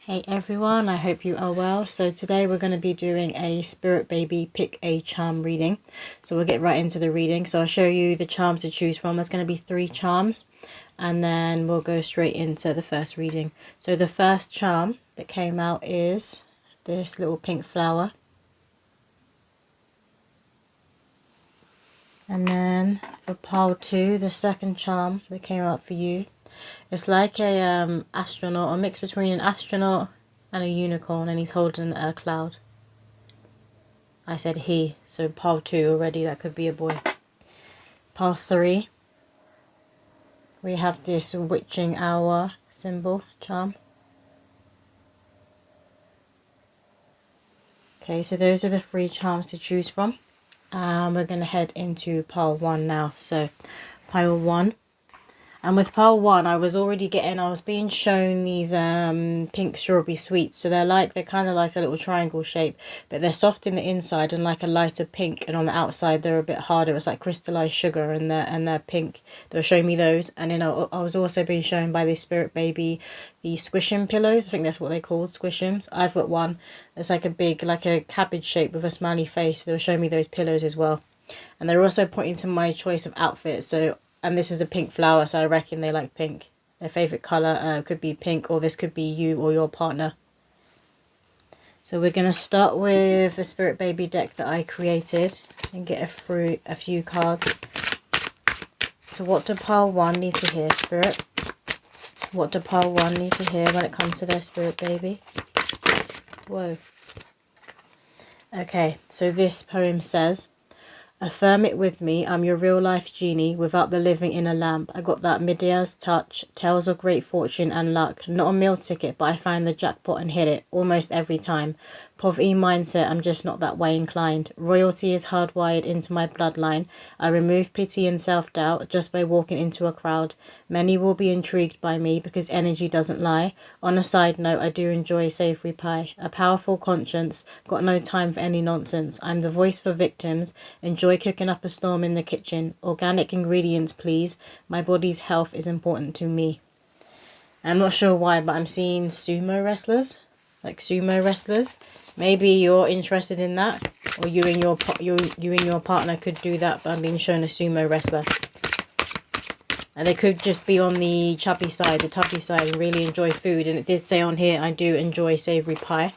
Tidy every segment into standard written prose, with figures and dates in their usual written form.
Hey everyone, I hope you are well. So today we're going to be doing a Spirit Baby Pick a Charm reading. So we'll get right into the reading. So I'll show you the charms to choose from. There's going to be 3 charms and then we'll go straight into the first reading. So the first charm that came out is this little pink flower. And then for pile 2, the second charm that came out for you, it's like a astronaut, a mix between an astronaut and a unicorn, and he's holding a cloud. I said he, so pile 2 already, that could be a boy. Pile 3, we have this witching hour symbol charm. Okay, so those are the 3 charms to choose from. We're going to head into pile 1 now. So pile 1. And with pile 1, I was being shown these pink strawberry sweets. So they're kind of like a little triangle shape, but they're soft in the inside and like a lighter pink. And on the outside, they're a bit harder. It's like crystallized sugar and they're pink. They were showing me those. And then I was also being shown by this Spirit Baby the squishing pillows. I think that's what they're called, squishims. I've got one. It's like a cabbage shape with a smiley face. They were showing me those pillows as well. And they're also pointing to my choice of outfit. And this is a pink flower, so I reckon they like pink. Their favourite colour could be pink, or this could be you or your partner. So we're going to start with the Spirit Baby deck that I created and get through a few cards. So what do pile 1 need to hear, Spirit? What do pile 1 need to hear when it comes to their Spirit Baby? Whoa. Okay, so this poem says, affirm it with me, I'm your real life genie without the living in a lamp. I got that Midas touch, tales of great fortune and luck. Not a meal ticket, but I find the jackpot and hit it almost every time. Poverty mindset, I'm just not that way inclined. Royalty is hardwired into my bloodline. I remove pity and self-doubt just by walking into a crowd. Many will be intrigued by me because energy doesn't lie. On a side note, I do enjoy savory pie. A powerful conscience, got no time for any nonsense. I'm the voice for victims. Enjoy cooking up a storm in the kitchen. Organic ingredients, please. My body's health is important to me. I'm not sure why, but I'm seeing sumo wrestlers. Like sumo wrestlers. Maybe you're interested in that, or you and your partner could do that, but I'm being shown a sumo wrestler. And they could just be on the tubby side, and really enjoy food. And it did say on here, I do enjoy savoury pie.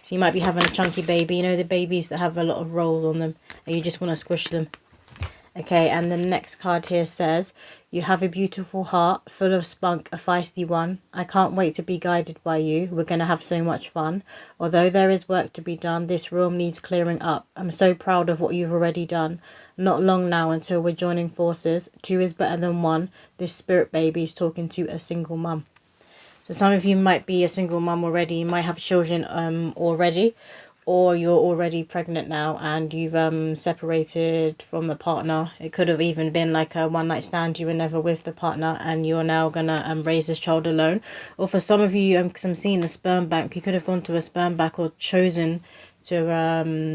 So you might be having a chunky baby. You know the babies that have a lot of rolls on them, and you just want to squish them. Okay, and the next card here says, you have a beautiful heart, full of spunk, a feisty one. I can't wait to be guided by you. We're going to have so much fun. Although there is work to be done, this room needs clearing up. I'm so proud of what you've already done. Not long now until we're joining forces. 2 is better than 1. This Spirit Baby is talking to a single mum. So some of you might be a single mum already. You might have children already. Or you're already pregnant now and you've separated from the partner. It could have even been like a one night stand. You were never with the partner and you're now going to raise this child alone. Or for some of you, because I'm seeing the sperm bank, you could have gone to a sperm bank or chosen to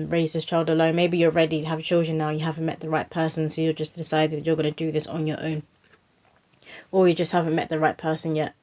raise this child alone. Maybe you're ready to have children now. You haven't met the right person, so you just decided you're going to do this on your own. Or you just haven't met the right person yet.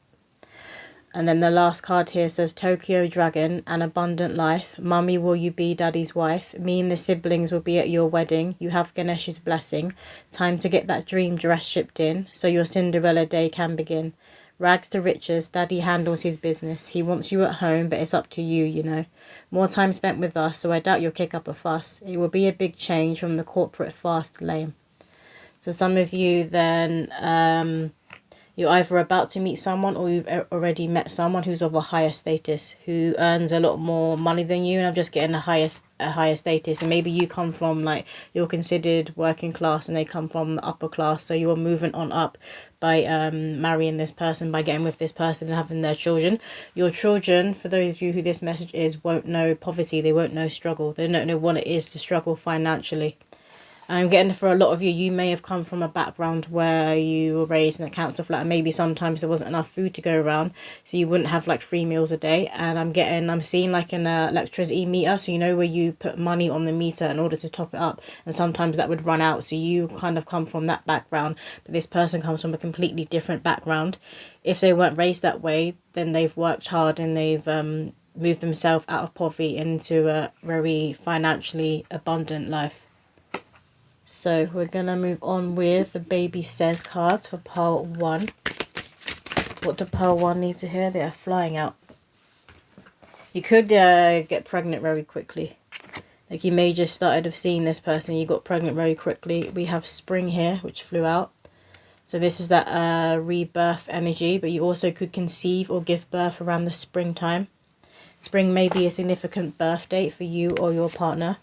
And then the last card here says, Tokyo Dragon, an abundant life. Mummy, will you be daddy's wife? Me and the siblings will be at your wedding. You have Ganesh's blessing. Time to get that dream dress shipped in, so your Cinderella day can begin. Rags to riches, daddy handles his business. He wants you at home, but it's up to you, you know. More time spent with us, so I doubt you'll kick up a fuss. It will be a big change from the corporate fast lame. So some of you then... you're either about to meet someone or you've already met someone who's of a higher status, who earns a lot more money than you, and I'm just getting a higher status. And maybe you come from, like, you're considered working class and they come from the upper class, so you're moving on up by marrying this person, by getting with this person and having their children. Your children, for those of you who this message is, won't know poverty. They won't know struggle. They don't know what it is to struggle financially. I'm getting for a lot of you, you may have come from a background where you were raised in a council flat. Maybe sometimes there wasn't enough food to go around, so you wouldn't have like 3 meals a day. And I'm seeing like an electricity meter, so you know where you put money on the meter in order to top it up, and sometimes that would run out. So you kind of come from that background, but this person comes from a completely different background. If they weren't raised that way, then they've worked hard and they've moved themselves out of poverty into a very financially abundant life. So we're going to move on with the Baby Says cards for pile 1. What do pile 1 need to hear? They are flying out. You could get pregnant very quickly. Like you may just started of seeing this person, you got pregnant very quickly. We have spring here, which flew out. So this is that rebirth energy, but you also could conceive or give birth around the springtime. Spring may be a significant birth date for you or your partner.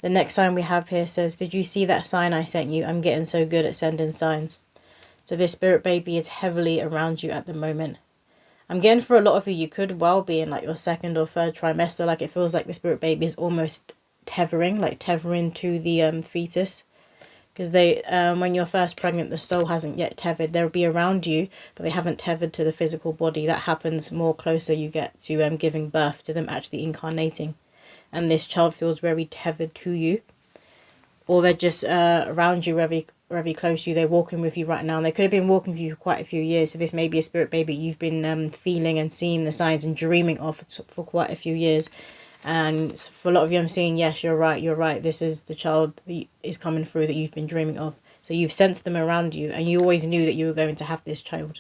The next sign we have here says, did you see that sign I sent you? I'm getting so good at sending signs. So this spirit baby is heavily around you at the moment. I'm getting for a lot of you, you could well be in like your 2nd or 3rd trimester. Like it feels like the spirit baby is almost tethering to the fetus. Because when you're first pregnant, the soul hasn't yet tethered. They'll be around you, but they haven't tethered to the physical body. That happens more closer you get to giving birth, to them actually incarnating. And this child feels very tethered to you, or they're just around you, very close to you. They're walking with you right now, and they could have been walking with you for quite a few years. So this may be a spirit baby you've been feeling and seeing the signs and dreaming of for quite a few years. And for a lot of you, I'm seeing, yes, you're right. This is the child that is coming through that you've been dreaming of. So you've sensed them around you, and you always knew that you were going to have this child.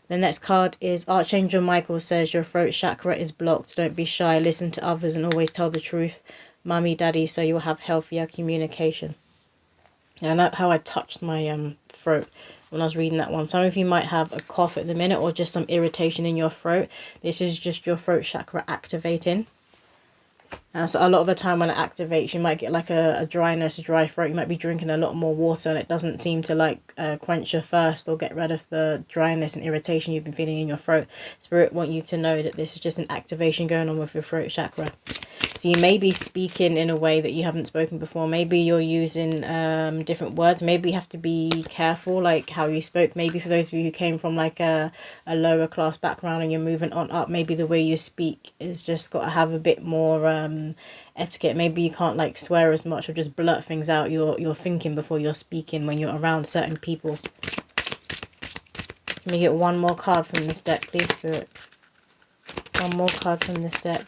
The next card is Archangel Michael says your throat chakra is blocked. Don't be shy. Listen to others and always tell the truth. Mummy, daddy, so you'll have healthier communication. And I know how I touched my throat when I was reading that one. Some of you might have a cough at the minute or just some irritation in your throat. This is just your throat chakra activating. So a lot of the time when it activates, you might get like a dryness, a dry throat. You might be drinking a lot more water and it doesn't seem to like quench your thirst or get rid of the dryness and irritation you've been feeling in your throat. Spirit want you to know that this is just an activation going on with your throat chakra. So you may be speaking in a way that you haven't spoken before. Maybe you're using different words. Maybe you have to be careful like how you spoke. Maybe for those of you who came from like a lower class background and you're moving on up, maybe the way you speak is just got to have a bit more etiquette. Maybe you can't like swear as much or just blurt things out. You're thinking before you're speaking when you're around certain people. Let me get one more card from this deck, please, Spirit. One more card from this deck.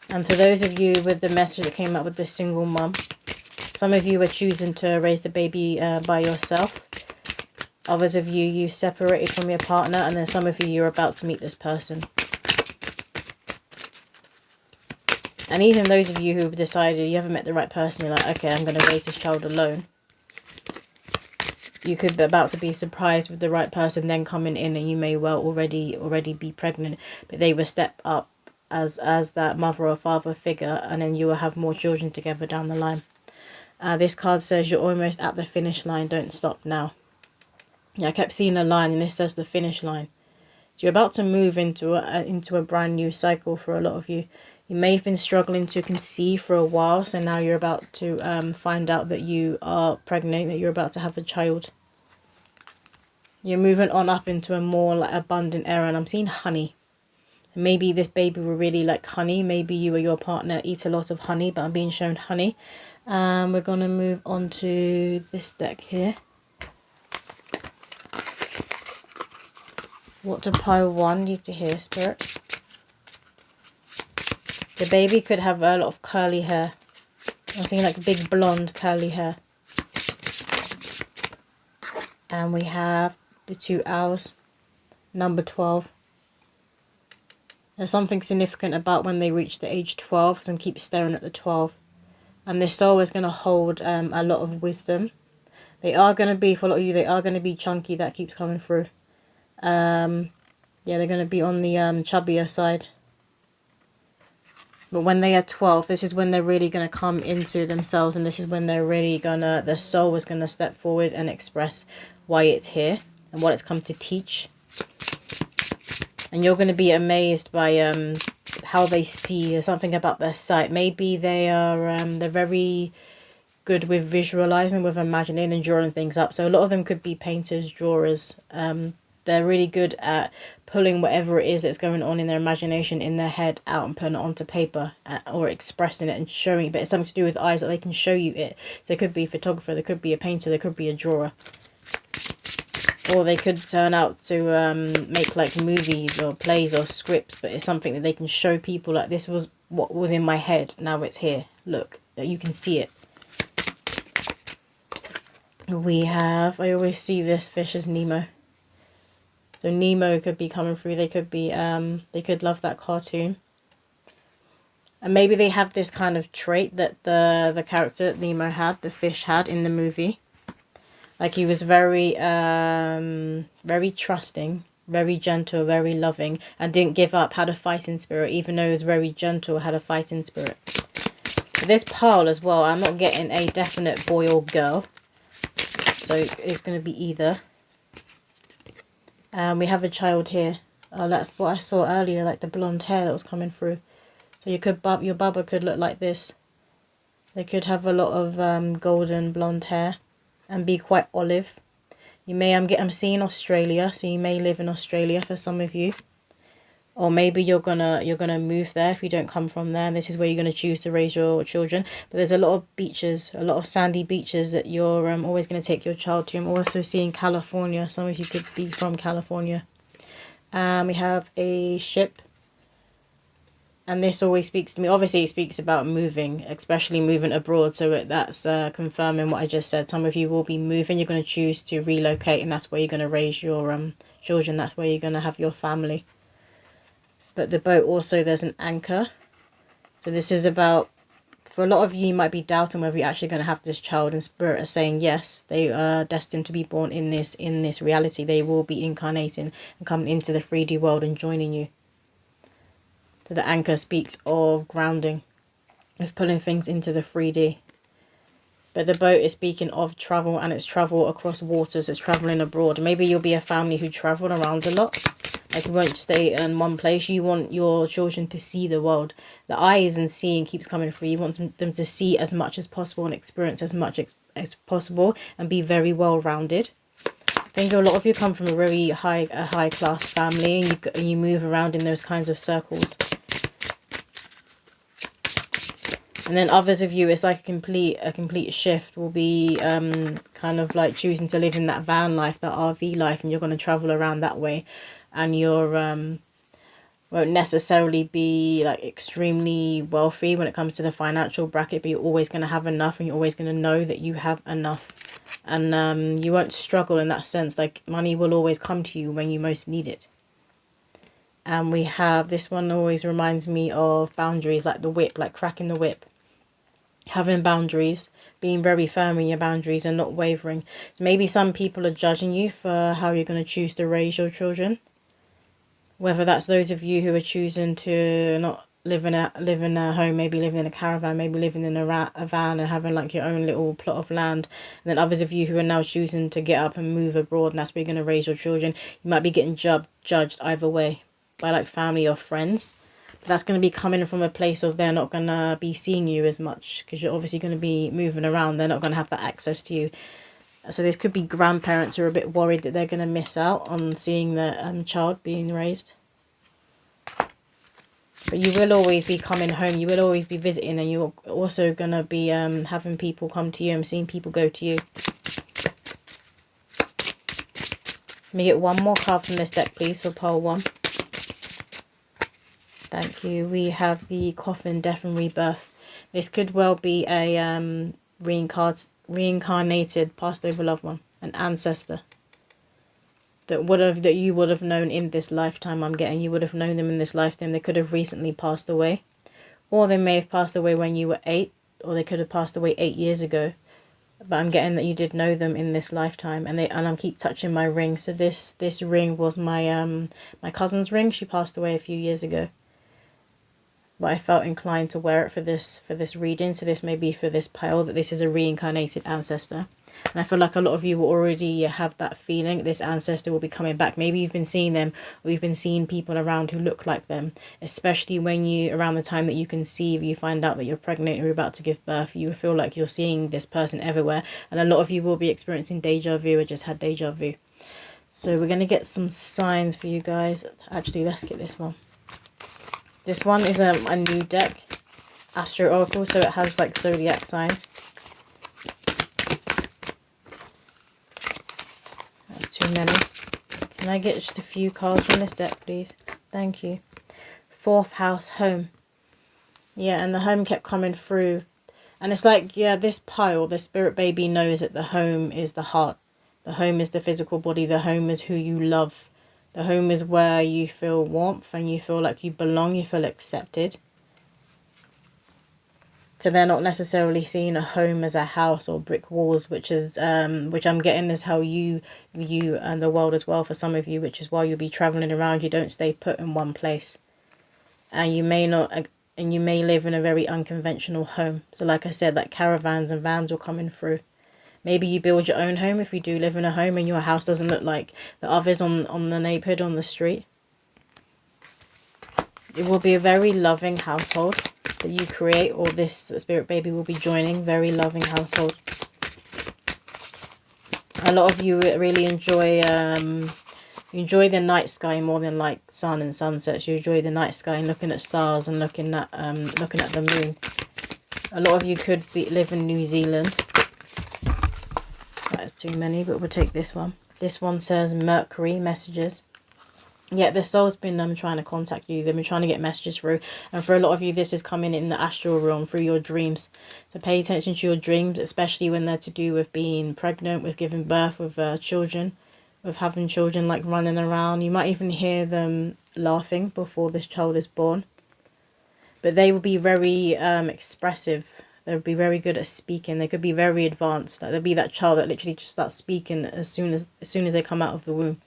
And for those of you with the message that came up with the single mum, some of you are choosing to raise the baby by yourself. Others of you separated from your partner, and then some of you're about to meet this person. And even those of you who have decided you haven't met the right person, you're like, okay, I'm going to raise this child alone. You could be about to be surprised with the right person then coming in, and you may well already be pregnant, but they will step up as that mother or father figure, and then you will have more children together down the line. This card says you're almost at the finish line. Don't stop now. Yeah, I kept seeing a line, and this says the finish line. So you're about to move into a brand new cycle for a lot of you. You may have been struggling to conceive for a while, so now you're about to find out that you are pregnant, that you're about to have a child. You're moving on up into a more like abundant era, and I'm seeing honey. Maybe this baby will really like honey. Maybe you or your partner eat a lot of honey, but I'm being shown honey. We're going to move on to this deck here. What do pile 1 need to hear, Spirit? The baby could have a lot of curly hair. I'm seeing like big blonde curly hair. And we have the 2 hours, number 12. There's something significant about when they reach the age 12, because I keep staring at the 12. And this soul is going to hold a lot of wisdom. They are going to be, for a lot of you, they are going to be chunky. That keeps coming through. Yeah, they're going to be on the chubbier side. But when they are 12, this is when they're really going to come into themselves. And this is when they're really going to, their soul is going to step forward and express why it's here and what it's come to teach. And you're going to be amazed by how they see. There's something about their sight. Maybe they are they're very good with visualizing, with imagining and drawing things up. So a lot of them could be painters, drawers. They're really good at pulling whatever it is that's going on in their imagination, in their head, out and putting it onto paper, or expressing it and showing it. But it's something to do with eyes, that they can show you it. So it could be a photographer, there could be a painter, there could be a drawer. Or they could turn out to make like movies or plays or scripts, but it's something that they can show people, like, this was what was in my head, now it's here. Look, you can see it. We have, I always see this fish as Nemo. So Nemo could be coming through. They could be, they could love that cartoon. And maybe they have this kind of trait that the character that Nemo had, the fish had in the movie. Like, he was very, very trusting, very gentle, very loving, and didn't give up, had a fighting spirit, even though he was very gentle, had a fighting spirit. For this pile as well, I'm not getting a definite boy or girl. So it's going to be either. We have a child here. Oh, that's what I saw earlier, like the blonde hair that was coming through. So you could, your bubba could look like this. They could have a lot of golden blonde hair and be quite olive. You may, I'm seeing Australia, so you may live in Australia for some of you. Or maybe you're gonna move there if you don't come from there, and this is where you're gonna choose to raise your children. But there's a lot of beaches, a lot of sandy beaches that you're always gonna take your child to. I'm also seeing California. Some of you could be from California. We have a ship, and this always speaks to me. Obviously, it speaks about moving, especially moving abroad. So that's confirming what I just said. Some of you will be moving. You're gonna choose to relocate, and that's where you're gonna raise your children. That's where you're gonna have your family. But the boat also, there's an anchor. So this is about, for a lot of you, you might be doubting whether you're actually going to have this child, and Spirit are saying yes, they are destined to be born in this reality. They will be incarnating and coming into the 3D world and joining you. So the anchor speaks of grounding, of pulling things into the 3D. But the boat is speaking of travel, and it's travel across waters, it's travelling abroad. Maybe you'll be a family who travel around a lot. Like, you won't stay in one place. You want your children to see the world. The eyes and seeing keeps coming through. You want them to see as much as possible and experience as much as possible and be very well rounded. I think a lot of you come from a very high class family, and you move around in those kinds of circles. And then others of you, it's like a complete shift. Will be kind of like choosing to live in that van life, that RV life, and you're going to travel around that way. And you're won't necessarily be like extremely wealthy when it comes to the financial bracket, but you're always going to have enough, and you're always going to know that you have enough. And you won't struggle in that sense. Like, money will always come to you when you most need it. And we have, this one always reminds me of boundaries, like the whip, like cracking the whip. Having boundaries, being very firm in your boundaries and not wavering. So maybe some people are judging you for how you're going to choose to raise your children. Whether that's those of you who are choosing to not live in a home, maybe living in a caravan, maybe living in a van and having like your own little plot of land. And then others of you who are now choosing to get up and move abroad, and that's where you're going to raise your children. You might be getting judged either way by like family or friends. But that's going to be coming from a place of they're not going to be seeing you as much, because you're obviously going to be moving around. They're not going to have that access to you. So this could be grandparents who are a bit worried that they're going to miss out on seeing their child being raised. But you will always be coming home. You will always be visiting, and you're also going to be having people come to you and seeing people go to you. Let me get one more card from this deck, please, for pile 1. Thank you. We have the Coffin, Death and Rebirth. This could well be a reincarnated, passed over loved one, an ancestor that you would have known in this lifetime. I'm getting, you would have known them in this lifetime. They could have recently passed away, or they may have passed away when you were 8, or they could have passed away 8 years ago. But I'm getting that you did know them in this lifetime, and I'm keep touching my ring. So this ring was my my cousin's ring. She passed away a few years ago. but I felt inclined to wear it for this reading. So this may be for this pile, that this is a reincarnated ancestor. And I feel like a lot of you will already have that feeling. This ancestor will be coming back. Maybe you've been seeing them, or you've been seeing people around who look like them. Especially when around the time that you conceive, you find out that you're pregnant or you're about to give birth. You feel like you're seeing this person everywhere. And a lot of you will be experiencing deja vu, or just had deja vu. So we're going to get some signs for you guys. Actually, let's get this one. This one is a new deck. Astro Oracle, so it has like zodiac signs. Too many. Can I get just a few cards from this deck, please? Thank you. 4th house, home. Yeah, and the home kept coming through. And it's like, yeah, this pile, the spirit baby knows that the home is the heart. The home is the physical body. The home is who you love. The home is where you feel warmth and you feel like you belong. You feel accepted. So they're not necessarily seeing a home as a house or brick walls, which I'm getting is how you view the world as well for some of you, which is why you'll be traveling around. You don't stay put in one place, and you may live in a very unconventional home. So like I said, like caravans and vans will come in through. Maybe you build your own home if you do live in a home and your house doesn't look like the others on the neighborhood, on the street. It will be a very loving household that you create, or this spirit baby will be joining. Very loving household. A lot of you really enjoy the night sky more than like sun and sunsets. You enjoy the night sky and looking at stars and looking at the moon. A lot of you could live in New Zealand. That is too many, but we'll take this one. This one says Mercury messages. Yeah, the soul's been trying to contact you. They've been trying to get messages through. And for a lot of you, this is coming in the astral realm through your dreams. So pay attention to your dreams, especially when they're to do with being pregnant, with giving birth, with children, with having children like running around. You might even hear them laughing before this child is born. But they will be very expressive. They'll be very good at speaking. They could be very advanced. Like there'll be that child that literally just starts speaking as soon as they come out of the womb.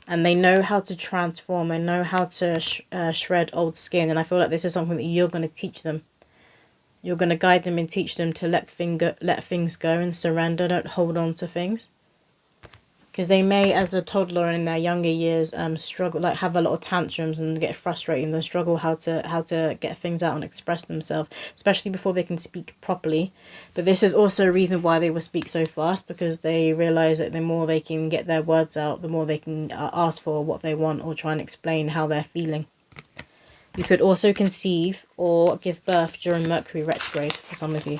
And they know how to transform. They know how to shred old skin. And I feel like this is something that you're going to teach them. You're going to guide them and teach them to let things go and surrender. Don't hold on to things. Because they may, as a toddler and in their younger years, struggle, like have a lot of tantrums and get frustrated and struggle how to get things out and express themselves, especially before they can speak properly. But this is also a reason why they will speak so fast, because they realise that the more they can get their words out, the more they can ask for what they want or try and explain how they're feeling. You could also conceive or give birth during Mercury retrograde for some of you.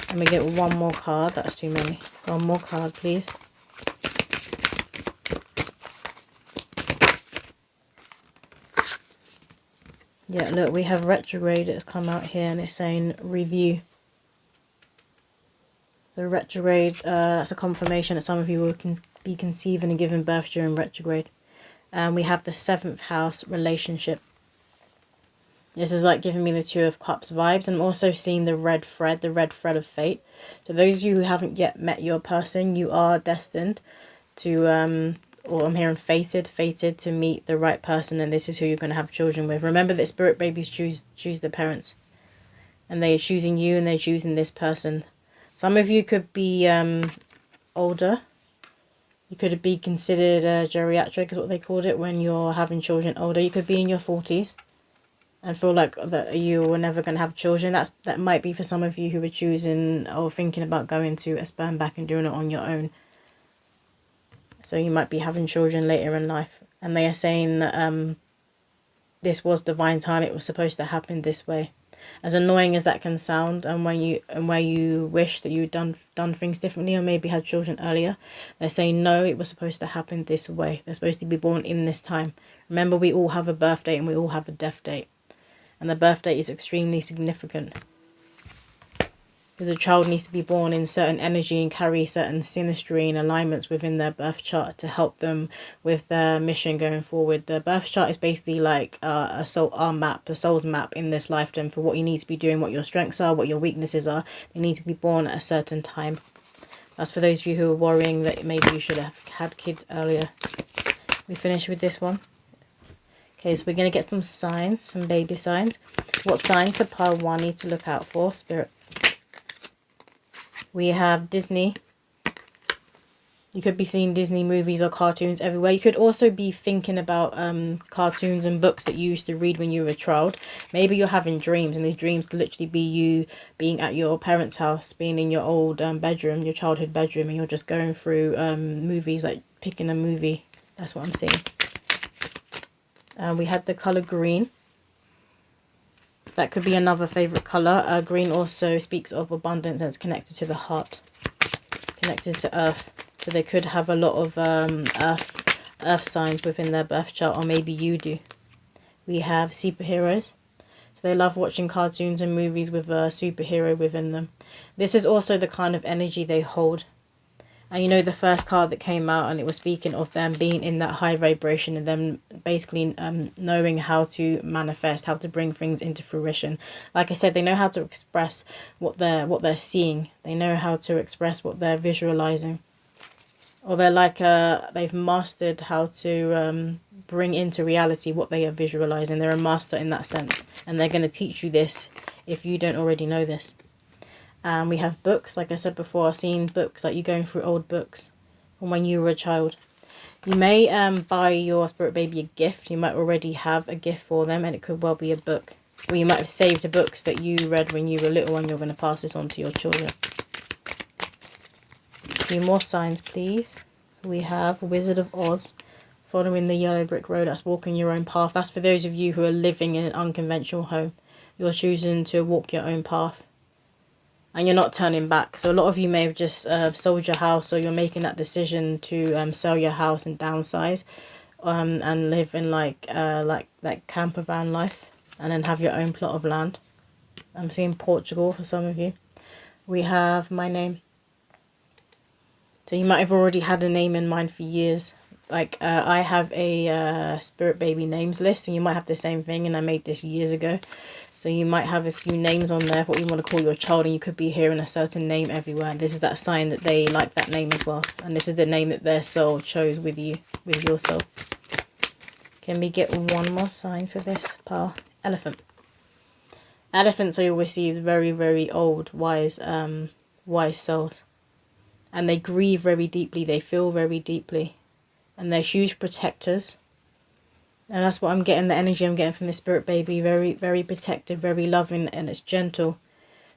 Let me get one more card. That's too many. One more card, please. Yeah, look, we have retrograde that's come out here and it's saying review. So retrograde, that's a confirmation that some of you will be conceiving and giving birth during retrograde. And we have the 7th house, relationship. This is like giving me the 2 of Cups vibes. I'm also seeing the red thread of fate. So those of you who haven't yet met your person, you are destined to... or I'm hearing fated to meet the right person, and this is who you're going to have children with. Remember that spirit babies choose their parents, and they're choosing you and they're choosing this person. Some of you could be older. You could be considered geriatric is what they called it when you're having children older. You could be in your 40s and feel like that you were never going to have children. That might be for some of you who are choosing or thinking about going to a sperm bank and doing it on your own. So you might be having children later in life. And they are saying that this was divine time. It was supposed to happen this way. As annoying as that can sound, and where you wish that you'd done things differently or maybe had children earlier, they're saying no, it was supposed to happen this way. They're supposed to be born in this time. Remember, we all have a birth date and we all have a death date. And the birth date is extremely significant. The child needs to be born in certain energy and carry certain synastry and alignments within their birth chart to help them with their mission going forward. The birth chart is basically like a soul's map in this lifetime for what you need to be doing, what your strengths are, what your weaknesses are. They need to be born at a certain time. That's for those of you who are worrying that maybe you should have had kids earlier. We finish with this one. Okay, so we're going to get some signs, some baby signs. What signs does pile 1 need to look out for, Spirit? We have Disney. You could be seeing Disney movies or cartoons everywhere. You could also be thinking about cartoons and books that you used to read when you were a child. Maybe you're having dreams, and these dreams could literally be you being at your parents' house, being in your old bedroom, your childhood bedroom, and you're just going through movies, like picking a movie. That's what I'm seeing. We had the colour green. That could be another favourite colour. Green also speaks of abundance and it's connected to the heart, connected to earth. So they could have a lot of earth signs within their birth chart, or maybe you do. We have superheroes. So they love watching cartoons and movies with a superhero within them. This is also the kind of energy they hold. And you know, the first card that came out, and it was speaking of them being in that high vibration and them basically knowing how to manifest, how to bring things into fruition. Like I said, they know how to express what they're seeing. They know how to express what they're visualizing. Or they're like, they've mastered how to bring into reality what they are visualizing. They're a master in that sense. And they're going to teach you this if you don't already know this. We have books. Like I said before, I've seen books, like you going through old books from when you were a child. You may buy your spirit baby a gift. You might already have a gift for them, and it could well be a book. Or you might have saved the books that you read when you were little, and you're going to pass this on to your children. A few more signs, please. We have Wizard of Oz, following the yellow brick road. That's walking your own path. That's for those of you who are living in an unconventional home. You're choosing to walk your own path, and you're not turning back. So a lot of you may have just sold your house, or you're making that decision to sell your house and downsize, and live in like camper van life, and then have your own plot of land. I'm seeing Portugal for some of you. We have My Name. So you might have already had a name in mind for years. Like I have a spirit baby names list, and you might have the same thing, and I made this years ago. So you might have a few names on there, what you want to call your child, and you could be hearing a certain name everywhere. This is that sign that they like that name as well. And this is the name that their soul chose with you, with your soul. Can we get one more sign for this pile? Elephant. Elephants, I always see, is very, very old, wise souls. And they grieve very deeply, they feel very deeply. And they're huge protectors. And that's what I'm getting, the energy I'm getting from this spirit baby. Very, very protective, very loving, and it's gentle.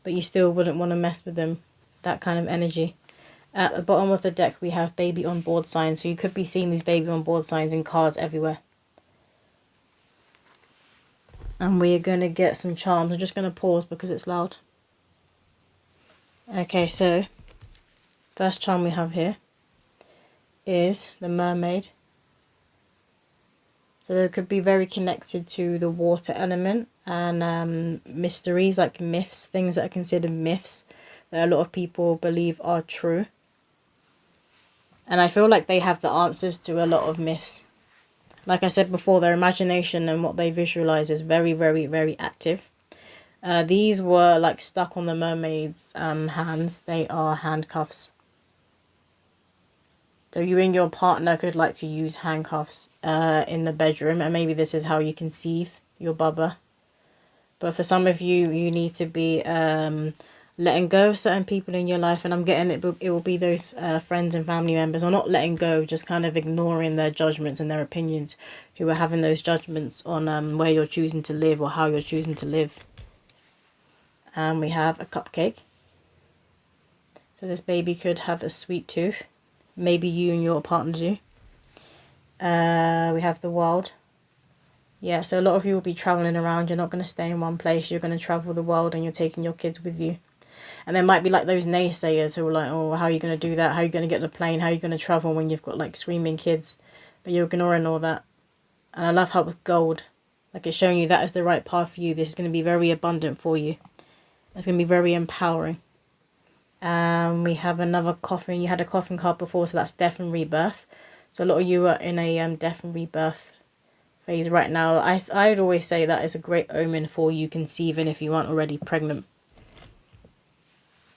But you still wouldn't want to mess with them. That kind of energy. At the bottom of the deck, we have baby on board signs. So you could be seeing these baby on board signs in cards everywhere. And we're going to get some charms. I'm just going to pause because it's loud. Okay, so first charm we have here is the mermaid. So they could be very connected to the water element and mysteries, like myths, things that are considered myths that a lot of people believe are true. And I feel like they have the answers to a lot of myths. Like I said before, their imagination and what they visualize is very, very, very active. These were like stuck on the mermaid's hands. They are handcuffs. So you and your partner could like to use handcuffs in the bedroom, and maybe this is how you conceive your bubba. But for some of you, you need to be letting go of certain people in your life, and I'm getting it will be those friends and family members, or not letting go, just kind of ignoring their judgments and their opinions, who are having those judgments on where you're choosing to live or how you're choosing to live. And we have a cupcake. So this baby could have a sweet tooth. Maybe you and your partner do. We have the world. Yeah, so a lot of you will be traveling around. You're not going to stay in one place. You're going to travel the world, and you're taking your kids with you. And there might be like those naysayers who are like, oh, how are you going to do that? How are you going to get on a plane? How are you going to travel when you've got like screaming kids? But you're ignoring all that. And I love how with gold, like it's showing you that is the right path for you. This is going to be very abundant for you. It's going to be very empowering. We have another coffin. You had a coffin card before, so that's death and rebirth. So a lot of you are in a death and rebirth phase right now. I'd always say that is a great omen for you conceiving if you aren't already pregnant,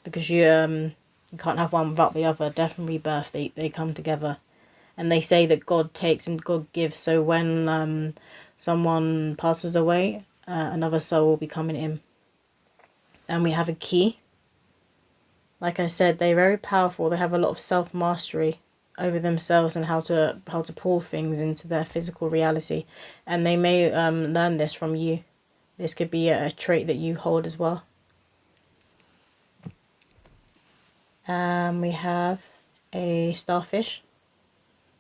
because you can't have one without the other. Death and rebirth, they come together, and they say that God takes and God gives. So when someone passes away, another soul will be coming in. And we have a key. Like I said, they're very powerful. They have a lot of self-mastery over themselves and how to pull things into their physical reality. And they may learn this from you. This could be a trait that you hold as well. We have a starfish.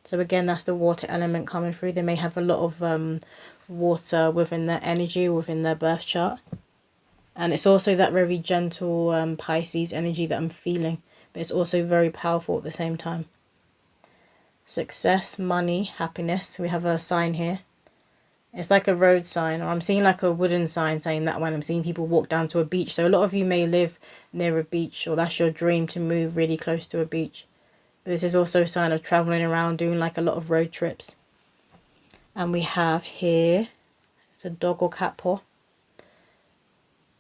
So again, that's the water element coming through. They may have a lot of water within their energy, within their birth chart. And it's also that very gentle Pisces energy that I'm feeling. But it's also very powerful at the same time. Success, money, happiness. We have a sign here. It's like a road sign, or I'm seeing like a wooden sign saying that when I'm seeing people walk down to a beach. So a lot of you may live near a beach, or that's your dream to move really close to a beach. But this is also a sign of traveling around, doing like a lot of road trips. And we have here, it's a dog or cat paw.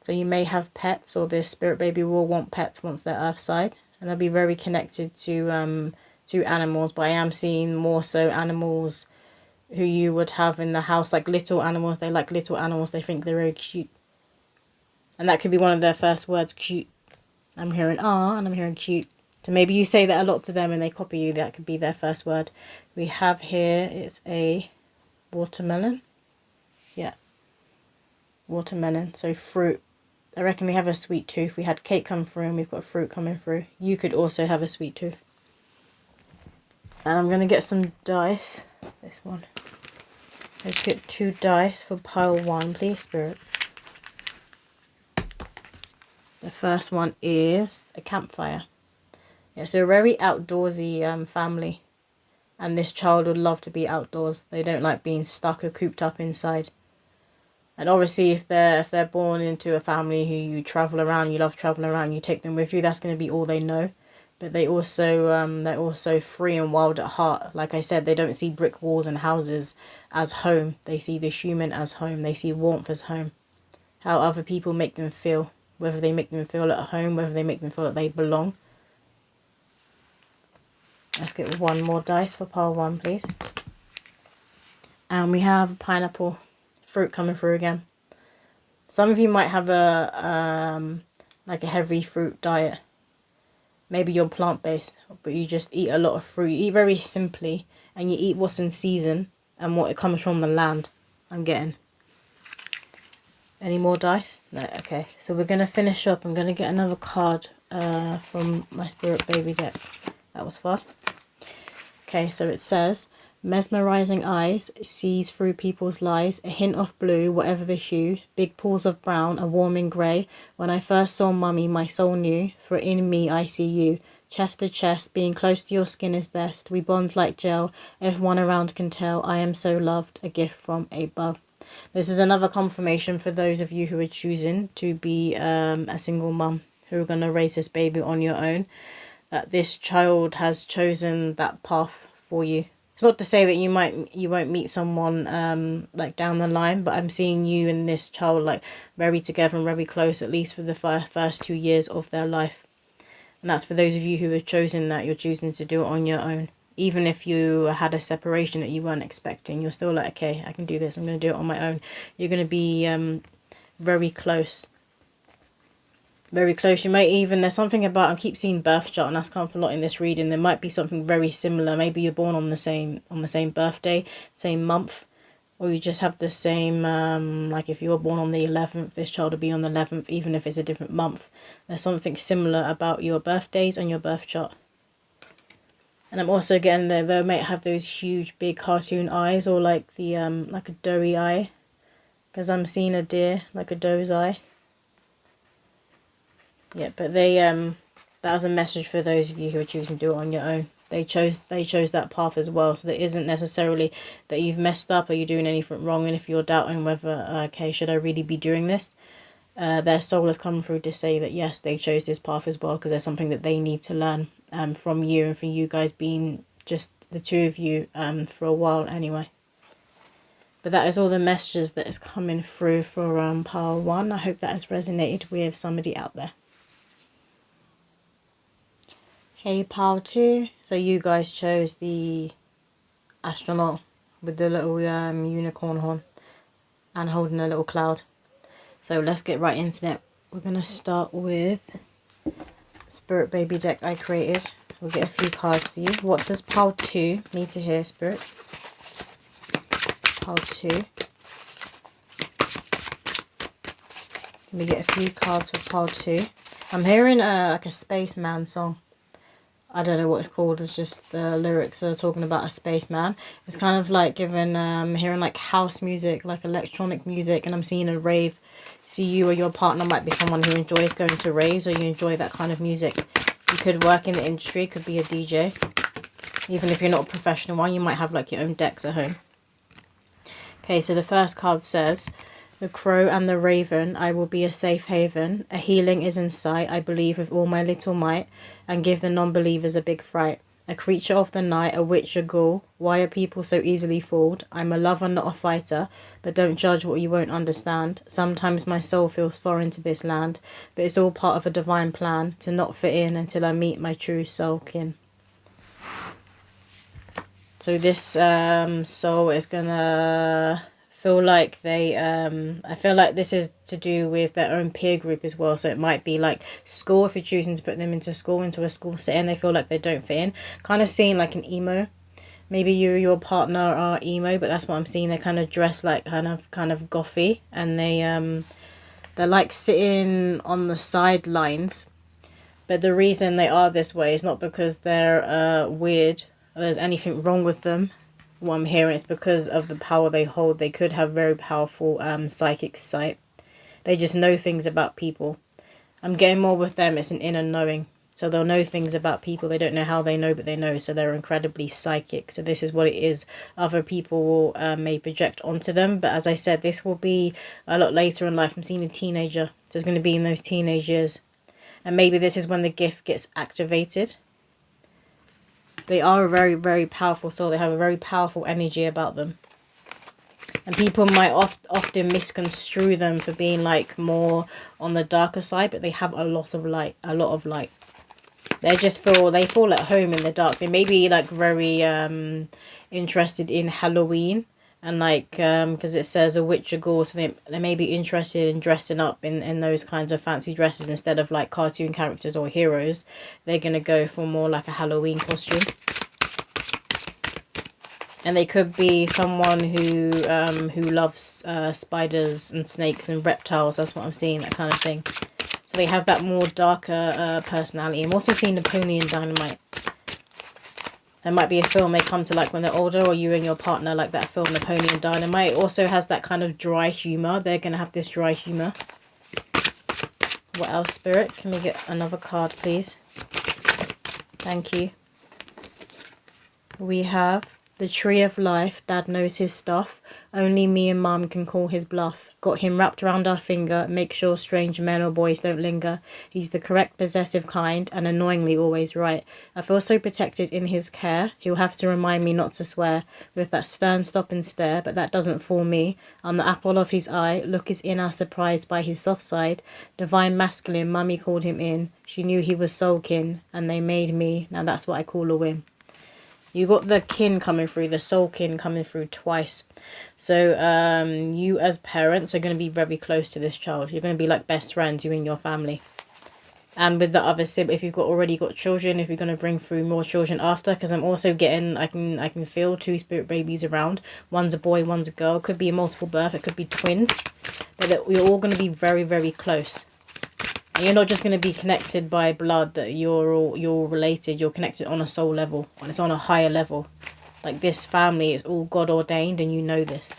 So you may have pets, or this spirit baby will want pets once they're earthside. And they'll be very connected to animals, but I am seeing more so animals who you would have in the house, like little animals. They like little animals. They think they're very cute. And that could be one of their first words, cute. I'm hearing ah, and I'm hearing cute. So maybe you say that a lot to them and they copy you. That could be their first word. We have here, it's a watermelon. Yeah. Watermelon. So fruit. I reckon we have a sweet tooth. We had cake come through and we've got fruit coming through. You could also have a sweet tooth. And I'm going to get some dice. This one. Let's get 2 dice for pile 1, please, Spirit. The first one is a campfire. Yeah, so a very outdoorsy family. And this child would love to be outdoors. They don't like being stuck or cooped up inside. And obviously if they're born into a family who you travel around, you love traveling around, you take them with you, that's going to be all they know. But they're also free and wild at heart. Like I said, they don't see brick walls and houses as home. They see the human as home. They see warmth as home. How other people make them feel. Whether they make them feel at home, whether they make them feel that they belong. Let's get 1 more dice for pile 1, please. And we have pineapple fruit coming through again. Some of you might have like a heavy fruit diet. Maybe you're plant-based, but you just eat a lot of fruit. You eat very simply, and you eat what's in season and what it comes from the land. I'm getting. Any more dice? No, okay. So we're going to finish up. I'm going to get another card from my spirit baby deck. That was fast. Okay, so it says, mesmerizing eyes, sees through people's lies, a hint of blue, whatever the hue, big pools of brown, a warming grey. When I first saw mummy, my soul knew, for in me I see you. Chest to chest, being close to your skin is best. We bond like gel, everyone around can tell I am so loved, a gift from above. This is another confirmation for those of you who are choosing to be a single mum, who are going to raise this baby on your own. That this child has chosen that path for you. It's not to say that you won't meet someone like down the line, but I'm seeing you and this child like very together and very close, at least for the first 2 years of their life. And that's for those of you who have chosen that. You're choosing to do it on your own. Even if you had a separation that you weren't expecting, you're still like, okay, I can do this. I'm going to do it on my own. You're going to be very close. Very close. You might even, there's something about, I keep seeing birth chart, and that's come up a lot in this reading. There might be something very similar. Maybe you're born on the same birthday, same month, or you just have the same, like if you were born on the 11th, this child will be on the 11th, even if it's a different month. There's something similar about your birthdays and your birth chart. And I'm also getting there, they might have those huge big cartoon eyes, or like the like a doughy eye, because I'm seeing a deer, like a doe's eye. Yeah, but they that was a message for those of you who are choosing to do it on your own. They chose that path as well, so there isn't necessarily that you've messed up or you're doing anything wrong. And if you're doubting whether okay, should I really be doing this, their soul has come through to say that yes, they chose this path as well, because there's something that they need to learn from you, and for you guys being just the 2 of you for a while anyway. But that is all the messages that is coming through for pile 1. I hope that has resonated with somebody out there. Okay, pile 2. So you guys chose the astronaut with the little unicorn horn. and holding a little cloud. So let's get right into it. We're going to start with Spirit Baby deck I created. We'll get a few cards for you. What does pile 2 need to hear, Spirit? Pile 2. Let me get a few cards for pile 2. I'm hearing like a spaceman song. I don't know what it's called. It's just the lyrics are talking about a spaceman. It's kind of like giving, hearing like house music, like electronic music, and I'm seeing a rave. So you or your partner might be someone who enjoys going to raves, or you enjoy that kind of music. You could work in the industry, could be a DJ. Even if you're not a professional one, you might have like your own decks at home. Okay, so the first card says, the crow and the raven, I will be a safe haven. A healing is in sight, I believe with all my little might, and give the non-believers a big fright. A creature of the night, a witch, a ghoul. Why are people so easily fooled? I'm a lover, not a fighter, but don't judge what you won't understand. Sometimes my soul feels foreign to this land, but it's all part of a divine plan to not fit in until I meet my true soul kin. So this soul is gonna feel like they I feel like this is to do with their own peer group as well. So it might be like school, if you're choosing to put them into school, into a school setting, they feel like they don't fit in. Kind of seeing like an emo. Maybe you or your partner are emo, but that's what I'm seeing. They kind of dress like kind of gothy, and they're like sitting on the sidelines. But the reason they are this way is not because they're weird or there's anything wrong with them. What I'm hearing is because of the power they hold. They could have very powerful psychic sight. They just know things about people. I'm getting more with them. It's an inner knowing. So they'll know things about people. They don't know how they know, but they know. So they're incredibly psychic. So this is what it is. Other people will may project onto them. But as I said, this will be a lot later in life. I'm seeing a teenager. So it's going to be in those teenage years. And maybe this is when the gift gets activated. They are a very, very powerful soul. They have a very powerful energy about them. And people might often misconstrue them for being like more on the darker side, but they have a lot of light. A lot of light. They fall at home in the dark. They may be like very interested in Halloween. And like, because it says a witch, a ghoul, so they may be interested in dressing up in those kinds of fancy dresses instead of like cartoon characters or heroes. They're going to go for more like a Halloween costume. And they could be someone who loves spiders and snakes and reptiles. That's what I'm seeing, that kind of thing. So they have that more darker personality. I'm also seeing Napoleon Dynamite. There might be a film they come to like when they're older, or you and your partner, like that film Napoleon Dynamite. It also has that kind of dry humour. They're going to have this dry humour. What else, Spirit? Can we get another card, please? Thank you. We have the Tree of Life. Dad knows his stuff. Only me and Mum can call his bluff. Got him wrapped around our finger. Make sure strange men or boys don't linger. He's the correct possessive kind and annoyingly always right. I feel so protected in his care. He'll have to remind me not to swear with that stern stop and stare, but that doesn't fool me. I'm the apple of his eye. Look is in our surprised by his soft side. Divine masculine, Mummy called him in. She knew he was soul kin and they made me. Now that's what I call a win. You got the kin coming through, the soul kin coming through twice. So you as parents are going to be very close to this child. You're going to be like best friends, you and your family. And with the other sibling, if you've already got children, if you're going to bring through more children after, because I'm also getting, I can feel 2 spirit babies around. One's a boy, one's a girl. Could be a multiple birth, it could be twins. But we're all going to be very, very close. And you're not just going to be connected by blood, that you're related. You're connected on a soul level, and it's on a higher level. Like this family is all God ordained, and you know this.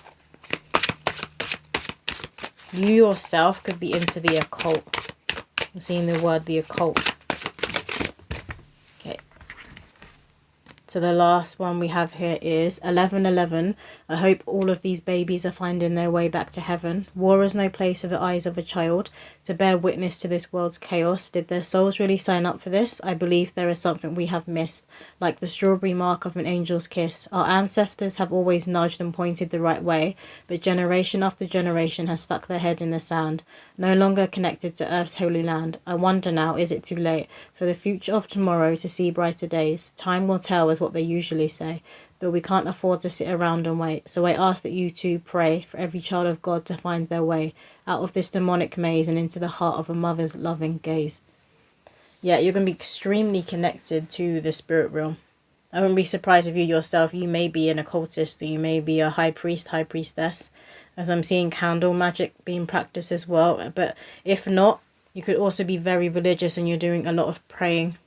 You yourself could be into the occult. I'm seeing the word the occult. Okay. So the last one we have here is 1111. I hope all of these babies are finding their way back to heaven. War is no place for the eyes of a child to bear witness to this world's chaos. Did their souls really sign up for this? I believe there is something we have missed, like the strawberry mark of an angel's kiss. Our ancestors have always nudged and pointed the right way, but generation after generation has stuck their head in the sand, no longer connected to Earth's holy land. I wonder now, is it too late for the future of tomorrow to see brighter days? Time will tell is what they usually say. but we can't afford to sit around and wait. So I ask that you two pray for every child of God to find their way out of this demonic maze and into the heart of a mother's loving gaze. Yeah, you're going to be extremely connected to the spirit realm. I wouldn't be surprised if you yourself, you may be an occultist, or you may be a high priest, high priestess, as I'm seeing candle magic being practiced as well. But if not, you could also be very religious and you're doing a lot of praying,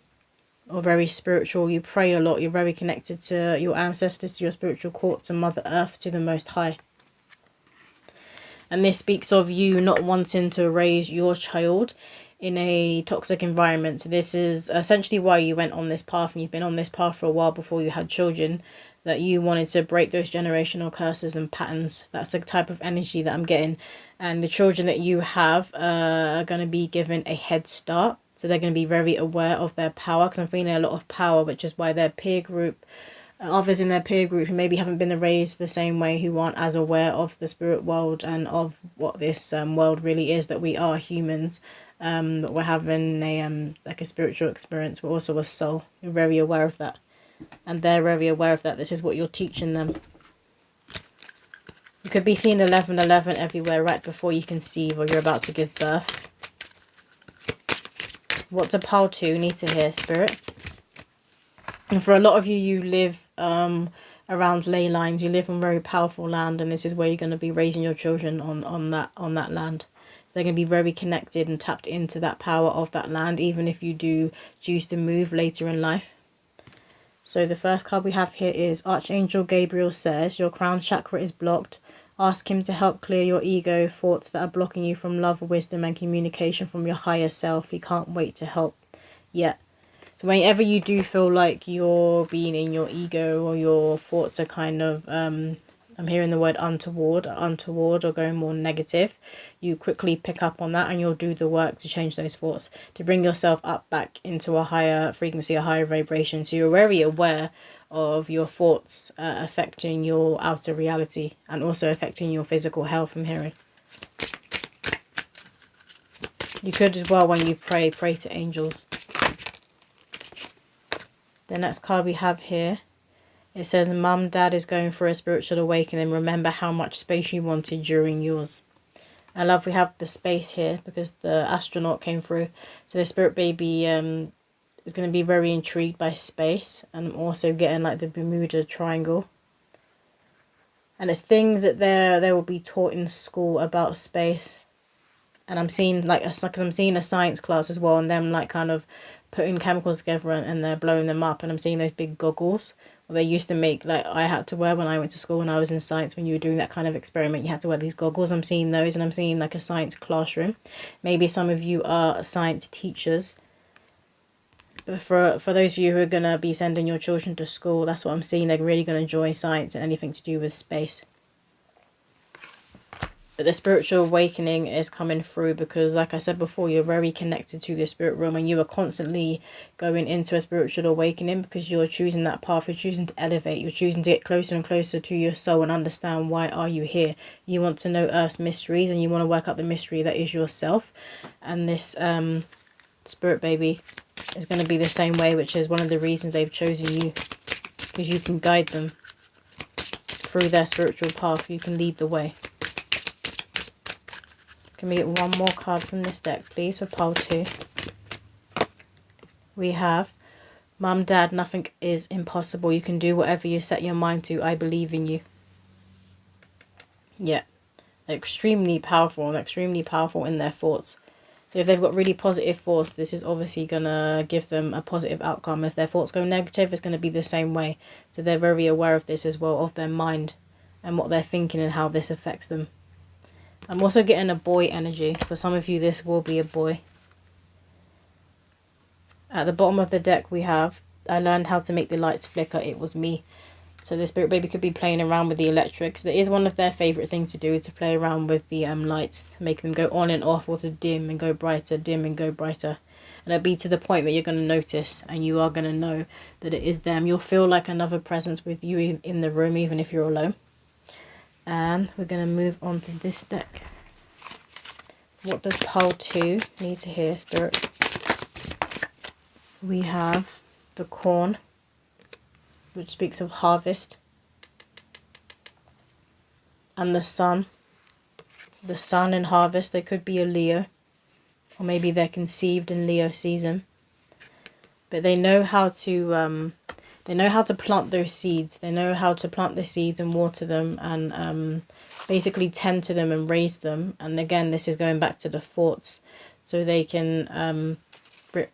or very spiritual. You pray a lot, you're very connected to your ancestors, to your spiritual court, to Mother Earth, to the Most High. And this speaks of you not wanting to raise your child in a toxic environment. So this is essentially why you went on this path, and you've been on this path for a while before you had children, that you wanted to break those generational curses and patterns. That's the type of energy that I'm getting. And the children that you have are going to be given a head start. So they're going to be very aware of their power, because I'm feeling a lot of power, which is why their peer group, others in their peer group who maybe haven't been raised the same way, who aren't as aware of the spirit world and of what this world really is, that we are humans, that we're having a like a spiritual experience, we're also a soul. You're very aware of that, and they're very aware of that. This is what you're teaching them. You could be seeing 1111 everywhere right before you conceive or you're about to give birth. What do pile 2 need to hear, Spirit? And for a lot of you, you live around ley lines. You live on very powerful land, and this is where you're going to be raising your children on that land. They're going to be very connected and tapped into that power of that land, even if you do choose to move later in life. So the first card we have here is Archangel Gabriel says, your crown chakra is blocked. Ask him to help clear your ego thoughts that are blocking you from love, wisdom, and communication from your higher self. He can't wait to help. Yeah. So whenever you do feel like you're being in your ego, or your thoughts are kind of, I'm hearing the word untoward, or going more negative, you quickly pick up on that and you'll do the work to change those thoughts, to bring yourself up back into a higher frequency, a higher vibration. So you're very aware of your thoughts affecting your outer reality and also affecting your physical health, I'm hearing. You could as well, when you pray to angels. The next card we have here, it says, Mum, Dad is going for a spiritual awakening. Remember how much space you wanted during yours. I love we have the space here because the astronaut came through. So the spirit baby is going to be very intrigued by space. And I'm also getting like the Bermuda Triangle. And it's things that they will be taught in school about space. And I'm seeing like because I'm seeing a science class as well, and them like kind of putting chemicals together and they're blowing them up, and I'm seeing those big goggles. Well, they used to make, like I had to wear when I went to school when I was in science, when you were doing that kind of experiment, you had to wear these goggles. I'm seeing those, and I'm seeing like a science classroom. Maybe some of you are science teachers. But for those of you who are going to be sending your children to school, that's what I'm seeing. They're really going to enjoy science and anything to do with space. But the spiritual awakening is coming through because, like I said before, you're very connected to the spirit realm, and you are constantly going into a spiritual awakening because you're choosing that path. You're choosing to elevate. You're choosing to get closer and closer to your soul and understand, why are you here? You want to know Earth's mysteries, and you want to work out the mystery that is yourself. And this spirit baby is going to be the same way, which is one of the reasons they've chosen you, because you can guide them through their spiritual path. You can lead the way. Can we get one more card from this deck, please, for pile 2? We have, Mum, Dad, nothing is impossible. You can do whatever you set your mind to. I believe in you. Yeah. Extremely powerful, and extremely powerful in their thoughts. So if they've got really positive thoughts, this is obviously going to give them a positive outcome. If their thoughts go negative, it's going to be the same way. So they're very aware of this as well, of their mind and what they're thinking and how this affects them. I'm also getting a boy energy. For some of you, this will be a boy. At the bottom of the deck, we have, I learned how to make the lights flicker. It was me. So the spirit baby could be playing around with the electrics. That is one of their favourite things to do, to play around with the lights, make them go on and off, or to dim and go brighter, dim and go brighter. And it'll be to the point that you're going to notice, and you are going to know that it is them. You'll feel like another presence with you in the room, even if you're alone. And we're going to move on to this deck. What does pile 2 need to hear, Spirit? We have the corn, which speaks of harvest. and the sun. The sun and harvest, they could be a Leo. Or maybe they're conceived in Leo season. But they know how to plant those seeds. They know how to plant the seeds and water them and basically tend to them and raise them. And again, this is going back to the thoughts. So they can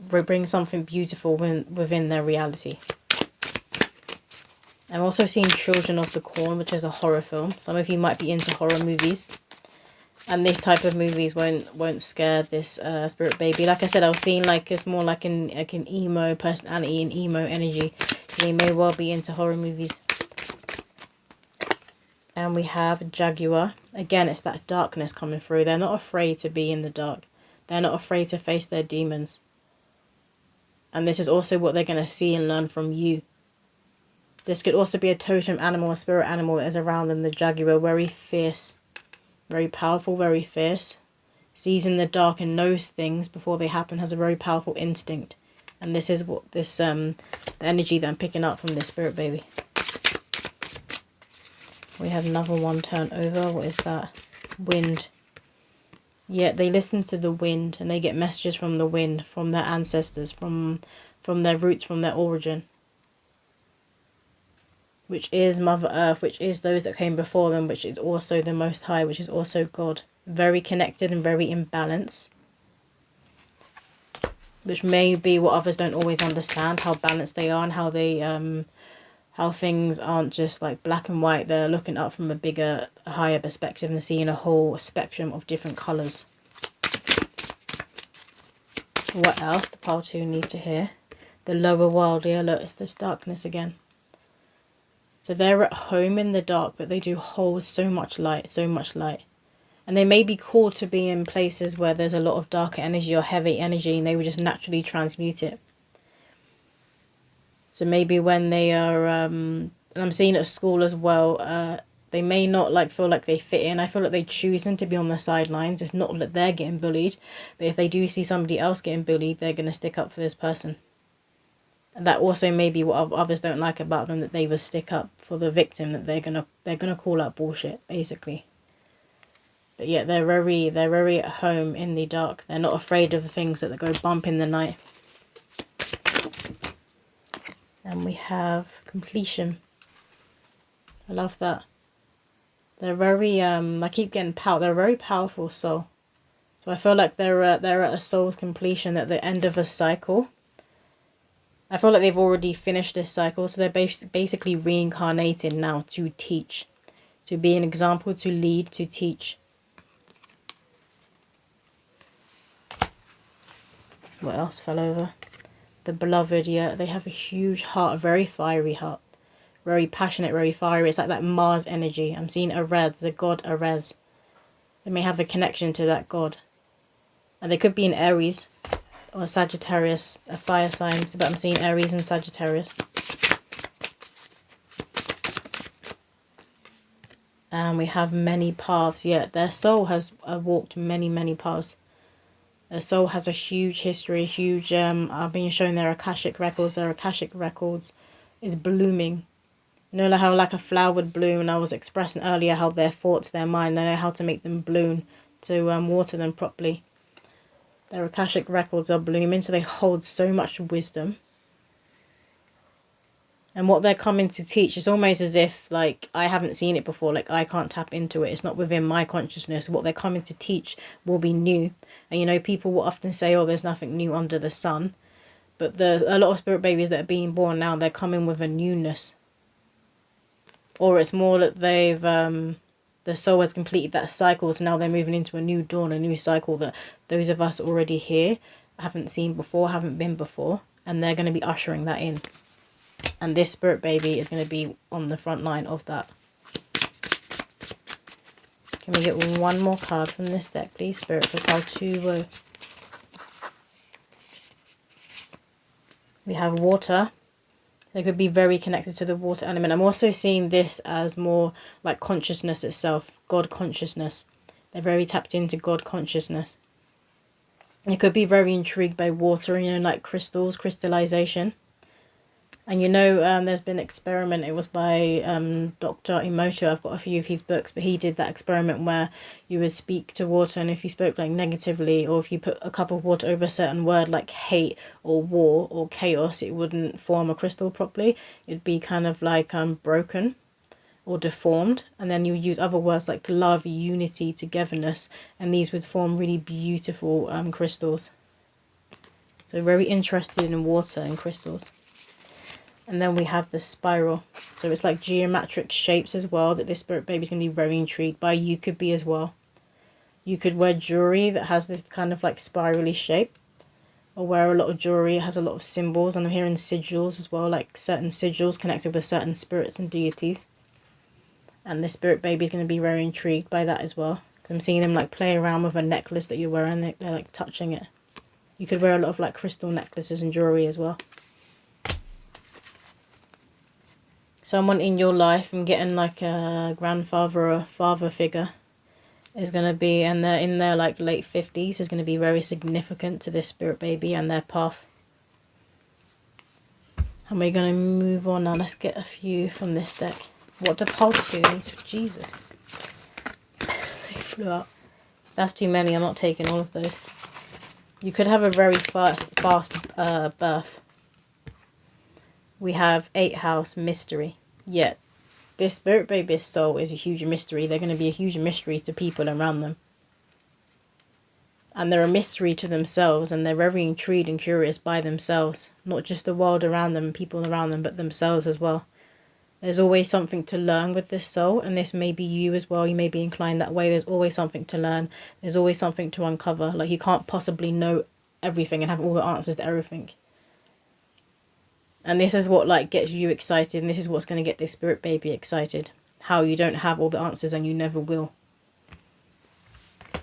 bring something beautiful within their reality. I'm also seeing Children of the Corn, which is a horror film. Some of you might be into horror movies. And this type of movies won't scare this spirit baby. Like I said, I was seeing like it's more like an emo personality and emo energy. So they may well be into horror movies. And we have Jaguar. Again, it's that darkness coming through. They're not afraid to be in the dark. They're not afraid to face their demons. And this is also what they're going to see and learn from you. This could also be a totem animal, a spirit animal that is around them. The Jaguar, very fierce. Very powerful, very fierce. Sees in the dark and knows things before they happen. Has a very powerful instinct. And this is what this the energy that I'm picking up from this spirit baby. We have another one turn over. What is that? Wind. Yeah, they listen to the wind and they get messages from the wind, from their ancestors, from their roots, from their origin. Which is Mother Earth, which is those that came before them, which is also the Most High, which is also God. Very connected and very in balance. Which may be what others don't always understand, how balanced they are and how they, how things aren't just like black and white. They're looking up from a bigger, higher perspective and seeing a whole spectrum of different colours. What else the pile 2 need to hear? The lower world, yeah, look, it's this darkness again. So they're at home in the dark, but they do hold so much light, so much light. And they may be called to be in places where there's a lot of darker energy or heavy energy, and they would just naturally transmute it. So maybe when they are, and I'm seeing at school as well, they may not like feel like they fit in. I feel like they're choosing to be on the sidelines. It's not that they're getting bullied, but if they do see somebody else getting bullied, they're going to stick up for this person. And that also may be what others don't like about them, that they will stick up for the victim, that they're gonna call out bullshit, basically. But yeah, they're very at home in the dark. They're not afraid of the things that go bump in the night. And we have completion. I love that. They're very I keep getting they're a very powerful soul. So I feel like they're at a soul's completion, at the end of a cycle. I feel like they've already finished this cycle, so they're basically reincarnated now to teach. To be an example, to lead, to teach. What else fell over? The beloved, yeah, they have a huge heart, a very fiery heart. Very passionate, very fiery. It's like that Mars energy. I'm seeing Arez, the god Arez. They may have a connection to that god. And they could be in Aries. Or Sagittarius, a fire sign, but I'm seeing Aries and Sagittarius. And we have many paths. Yeah, their soul has walked many paths. Their soul has a huge history, huge, I've been shown their Akashic records. Their Akashic records is blooming. You know, like how like a flower would bloom, and I was expressing earlier how their thoughts, their mind, they know how to make them bloom, to water them properly. Their Akashic records are blooming, so they hold so much wisdom. And what they're coming to teach is almost as if, like, I haven't seen it before, like, I can't tap into it. It's not within my consciousness. What they're coming to teach will be new. And, you know, people will often say, oh, there's nothing new under the sun. But a lot of spirit babies that are being born now, they're coming with a newness. Or it's more that they've, the soul has completed that cycle, so now they're moving into a new dawn, a new cycle that those of us already here haven't seen before, haven't been before. And they're going to be ushering that in. And this spirit baby is going to be on the front line of that. Can we get one more card from this deck, please, Spirit? For pile 2. We have water. They could be very connected to the water element. I'm also seeing this as more like consciousness itself. God consciousness. They're very tapped into God consciousness. They could be very intrigued by water, you know, like crystals, crystallization. And you know, there's been an experiment, it was by Dr. Emoto. I've got a few of his books, but he did that experiment where you would speak to water, and if you spoke like negatively, or if you put a cup of water over a certain word like hate or war or chaos, it wouldn't form a crystal properly. It'd be kind of like broken or deformed. And then you use other words like love, unity, togetherness, and these would form really beautiful crystals. So very interested in water and crystals. And then we have the spiral. So it's like geometric shapes as well that this spirit baby is going to be very intrigued by. You could be as well. You could wear jewelry that has this kind of like spirally shape. Or wear a lot of jewelry. It has a lot of symbols. And I'm hearing sigils as well. Like certain sigils connected with certain spirits and deities. And this spirit baby is going to be very intrigued by that as well. I'm seeing them like play around with a necklace that you're wearing. They're like touching it. You could wear a lot of like crystal necklaces and jewelry as well. Someone in your life, I'm getting like a grandfather or a father figure, is going to be, and they're in their like late 50s, is going to be very significant to this spirit baby and their path. And we're going to move on now. Let's get a few from this deck. What do pole 2 needs for Jesus? They flew out. That's too many. I'm not taking all of those. You could have a very fast birth. We have 8th house, mystery. Yet, this spirit baby's soul is a huge mystery. They're going to be a huge mystery to people around them. And they're a mystery to themselves, and they're very intrigued and curious by themselves. Not just the world around them, people around them, but themselves as well. There's always something to learn with this soul, and this may be you as well. You may be inclined that way. There's always something to learn. There's always something to uncover. Like, you can't possibly know everything and have all the answers to everything. And this is what like gets you excited, and this is what's going to get this spirit baby excited. How you don't have all the answers, and you never will.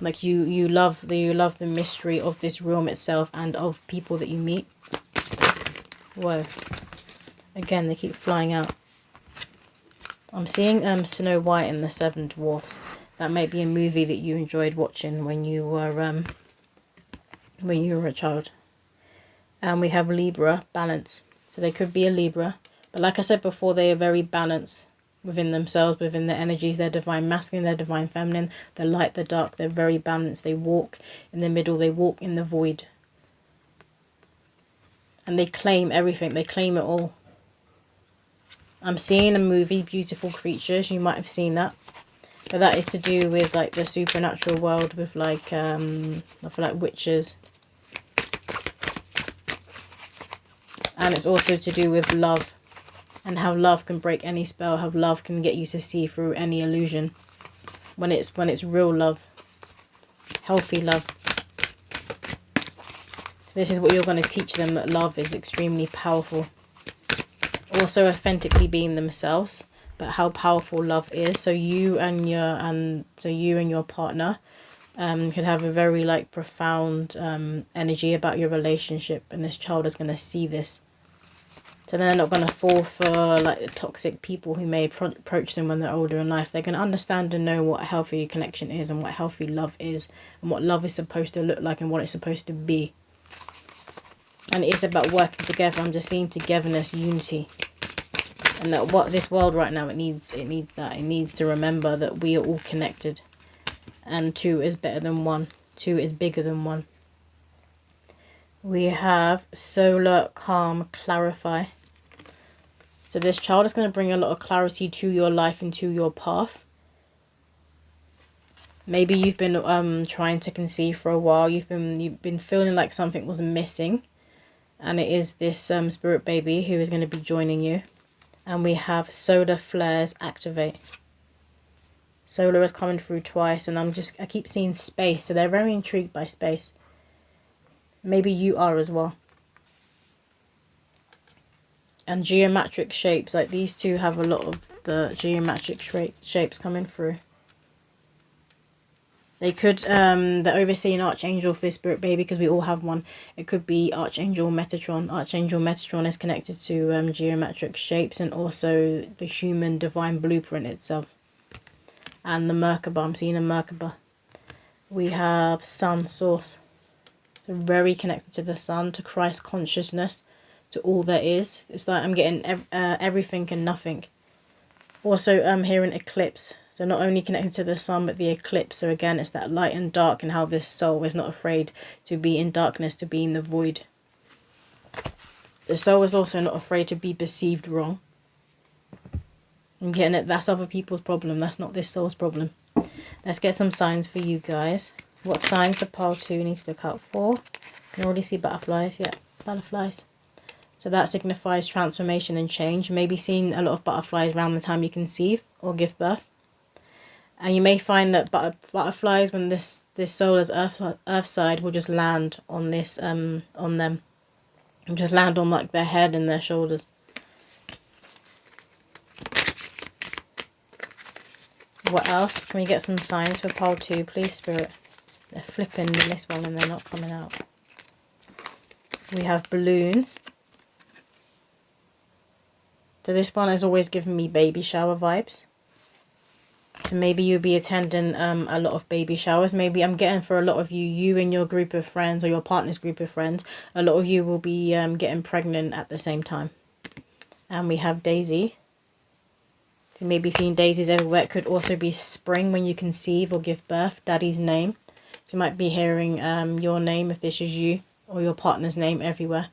Like you love the mystery of this realm itself and of people that you meet. Whoa. Again, they keep flying out. I'm seeing Snow White and the Seven Dwarfs. That might be a movie that you enjoyed watching when you were a child. And we have Libra, balance. So they could be a Libra. But like I said before, they are very balanced within themselves, within their energies. Their divine masculine, their divine feminine, the light, the dark. They're very balanced. They walk in the middle. They walk in the void. And they claim everything. They claim it all. I'm seeing a movie, Beautiful Creatures. You might have seen that. But that is to do with like the supernatural world with like, I feel like witches. And it's also to do with love, and how love can break any spell, how love can get you to see through any illusion when it's real love, healthy love. So this is what you're going to teach them, that love is extremely powerful. Also authentically being themselves, but how powerful love is. So you and your partner could have a very like profound energy about your relationship, and this child is going to see this. So they're not going to fall for like the toxic people who may approach them when they're older in life. They're going to understand and know what a healthy connection is, and what healthy love is, and what love is supposed to look like, and what it's supposed to be. And it is about working together. I'm just seeing togetherness, unity. And that what this world right now, it needs that. It needs to remember that we are all connected. And 2 is better than 1. 2 is bigger than 1. We have solar, calm, clarify. So this child is going to bring a lot of clarity to your life and to your path. Maybe you've been trying to conceive for a while. You've been feeling like something was missing. And it is this spirit baby who is going to be joining you. And we have solar flares activate. Solar is coming through twice, and I keep seeing space. So they're very intrigued by space. Maybe you are as well. And geometric shapes, like these two have a lot of the geometric shapes coming through. They could, the overseeing archangel for this spirit baby, because we all have one. It could be Archangel Metatron. Archangel Metatron is connected to geometric shapes, and also the human divine blueprint itself. And the Merkaba, I'm seeing a Merkaba. We have Sun Source. So very connected to the sun, to Christ consciousness, to all there is. It's like I'm getting everything and nothing. Also, I'm hearing eclipse. So not only connected to the sun, but the eclipse. So again, it's that light and dark, and how this soul is not afraid to be in darkness, to be in the void. The soul is also not afraid to be perceived wrong. I'm getting it. That's other people's problem. That's not this soul's problem. Let's get some signs for you guys. What signs for pile 2 needs to look out for? You can already see butterflies. Yeah, butterflies. So that signifies transformation and change. Maybe seeing a lot of butterflies around the time you conceive or give birth. And you may find that butterflies, when this soul is earth side, will just land on this on them, and just land on like their head and their shoulders. What else? Can we get some signs for pile 2, please, Spirit? They're flipping in this one and they're not coming out. We have balloons. So this one has always given me baby shower vibes. So maybe you'll be attending a lot of baby showers. Maybe I'm getting for a lot of you, you and your group of friends or your partner's group of friends, a lot of you will be getting pregnant at the same time. And we have daisies. So maybe seeing daisies everywhere. It could also be spring when you conceive or give birth. Daddy's name. So you might be hearing your name if this is you, or your partner's name everywhere.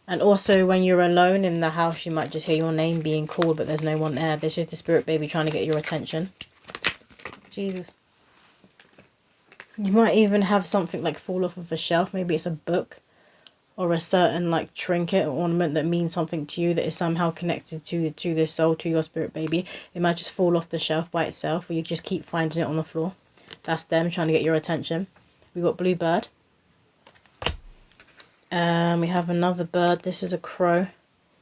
And also when you're alone in the house, you might just hear your name being called, but there's no one there. This is the spirit baby trying to get your attention. Jesus. You might even have something like fall off of a shelf. Maybe it's a book or a certain like trinket or ornament that means something to you, that is somehow connected to this soul, to your spirit baby. It might just fall off the shelf by itself, or you just keep finding it on the floor. That's them trying to get your attention. We've got bluebird. We have another bird. This is a crow.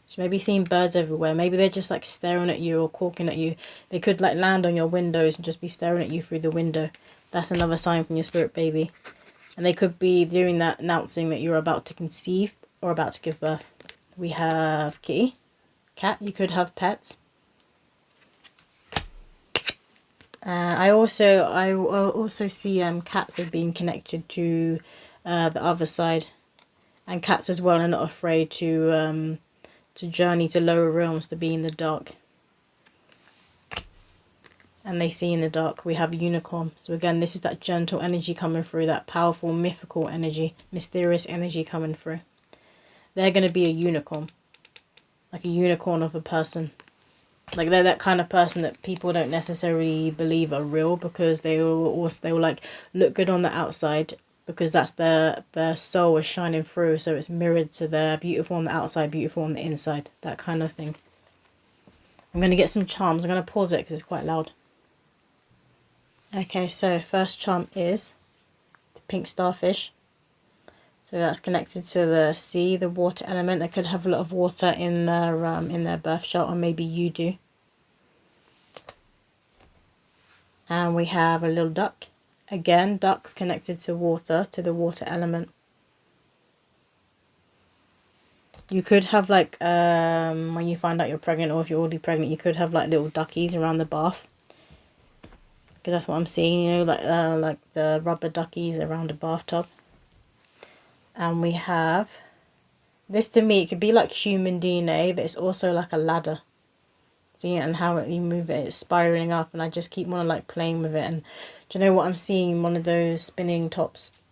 So maybe seeing birds everywhere. Maybe they're just like staring at you or quacking at you. They could like land on your windows and just be staring at you through the window. That's another sign from your spirit baby. And they could be doing that, announcing that you're about to conceive or about to give birth. We have kitty, cat. You could have pets. I also see cats as being connected to the other side. And cats as well are not afraid to journey to lower realms, to be in the dark. And they see in the dark. We have unicorn. So again, this is that gentle energy coming through, that powerful, mythical energy, mysterious energy coming through. They're going to be a unicorn. Like a unicorn of a person. Like they're that kind of person that people don't necessarily believe are real, because they will like look good on the outside, because that's their soul is shining through, so it's mirrored to their beautiful on the outside, beautiful on the inside, that kind of thing. I'm going to get some charms. I'm going to pause it because it's quite loud. Okay, so first charm is the pink starfish. So that's connected to the sea, the water element. They could have a lot of water in their birth chart, or maybe you do. And we have a little duck. Again, ducks connected to water, to the water element. You could have like, when you find out you're pregnant, or if you're already pregnant, you could have like little duckies around the bath. Because that's what I'm seeing, you know, like the rubber duckies around a bathtub. And we have, this to me, it could be like human DNA, but it's also like a ladder. See, and how you move it, it's spiraling up, and I just keep on like playing with it. And do you know what I'm seeing? One of those spinning tops.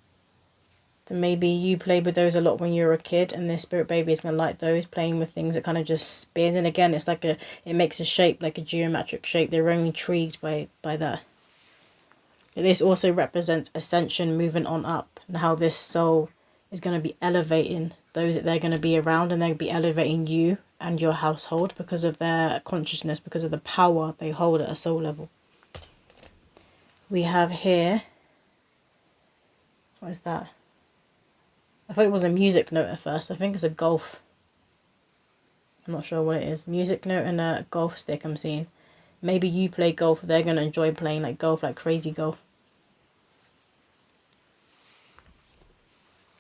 So maybe you played with those a lot when you were a kid, and this spirit baby is gonna like those, playing with things that kind of just spin. And again, it's like it makes a shape, like a geometric shape. They're very intrigued by that. But this also represents ascension, moving on up, and how this soul is going to be elevating those that they're going to be around, and they'll be elevating you and your household because of their consciousness, because of the power they hold at a soul level. We have here, what is that? I thought it was a music note at first. I think it's a golf. I'm not sure what it is. Music note and a golf stick I'm seeing. Maybe you play golf. They're going to enjoy playing like golf, like crazy golf.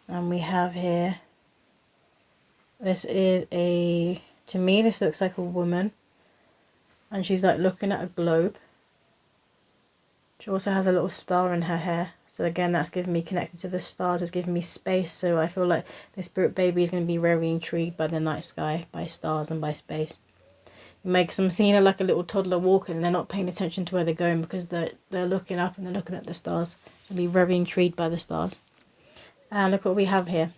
And we have here, this is to me this looks like a woman. And she's like looking at a globe. She also has a little star in her hair. So again, that's giving me connected to the stars. It's giving me space. So I feel like the spirit baby is going to be very intrigued by the night sky, by stars and by space. It makes them seeing her like a little toddler walking, and they're not paying attention to where they're going because they're looking up and they're looking at the stars. They'll be very intrigued by the stars. And look what we have here.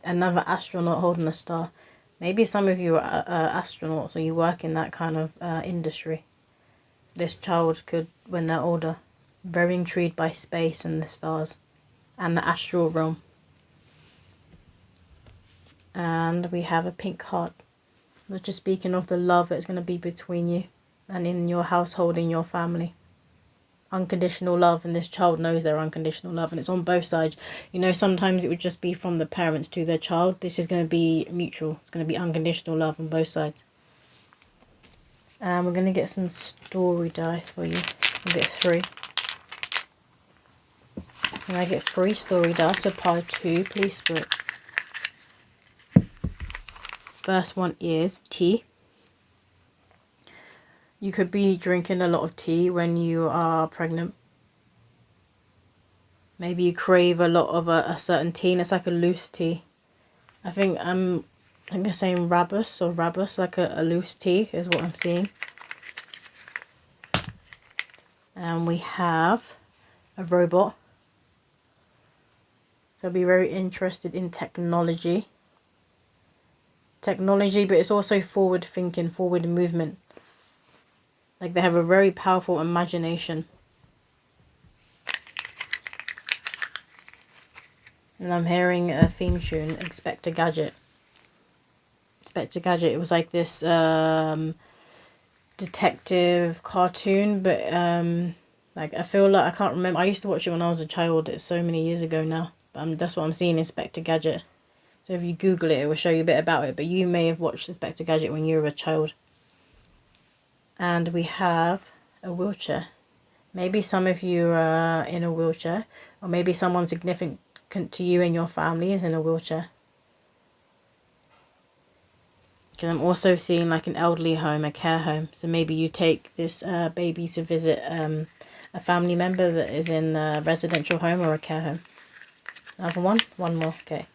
Another astronaut holding a star. Maybe some of you are astronauts or you work in that kind of industry. This child could, when they're older, very intrigued by space and the stars and the astral realm. And we have a pink heart. That's just speaking of the love that's going to be between you and in your household, in your family. Unconditional love, and this child knows their unconditional love, and it's on both sides. You know, sometimes it would just be from the parents to their child. This is going to be mutual. It's going to be unconditional love on both sides. And we're going to get some story dice for you. We'll get 3. And I get 3 story dice, so pile 2, please, Spirit. First one is tea. You could be drinking a lot of tea when you are pregnant. Maybe you crave a lot of a certain tea, and it's like a loose tea. I think I'm saying rabus, like a loose tea is what I'm seeing. And we have a robot. So be very interested in technology. But it's also forward thinking, forward movement. Like they have a very powerful imagination. And I'm hearing a theme tune, Inspector Gadget. Inspector Gadget, it was like this detective cartoon, but like I feel like I can't remember. I used to watch it when I was a child. It's so many years ago now. That's what I'm seeing, Inspector Gadget. So if you Google it, it will show you a bit about it. But you may have watched Inspector Gadget when you were a child. And we have a wheelchair. Maybe some of you are in a wheelchair, or maybe someone significant to you and your family is in a wheelchair. Because I'm also seeing like an elderly home, a care home. So maybe you take this baby to visit a family member that is in a residential home or a care home. Another one? One more, okay.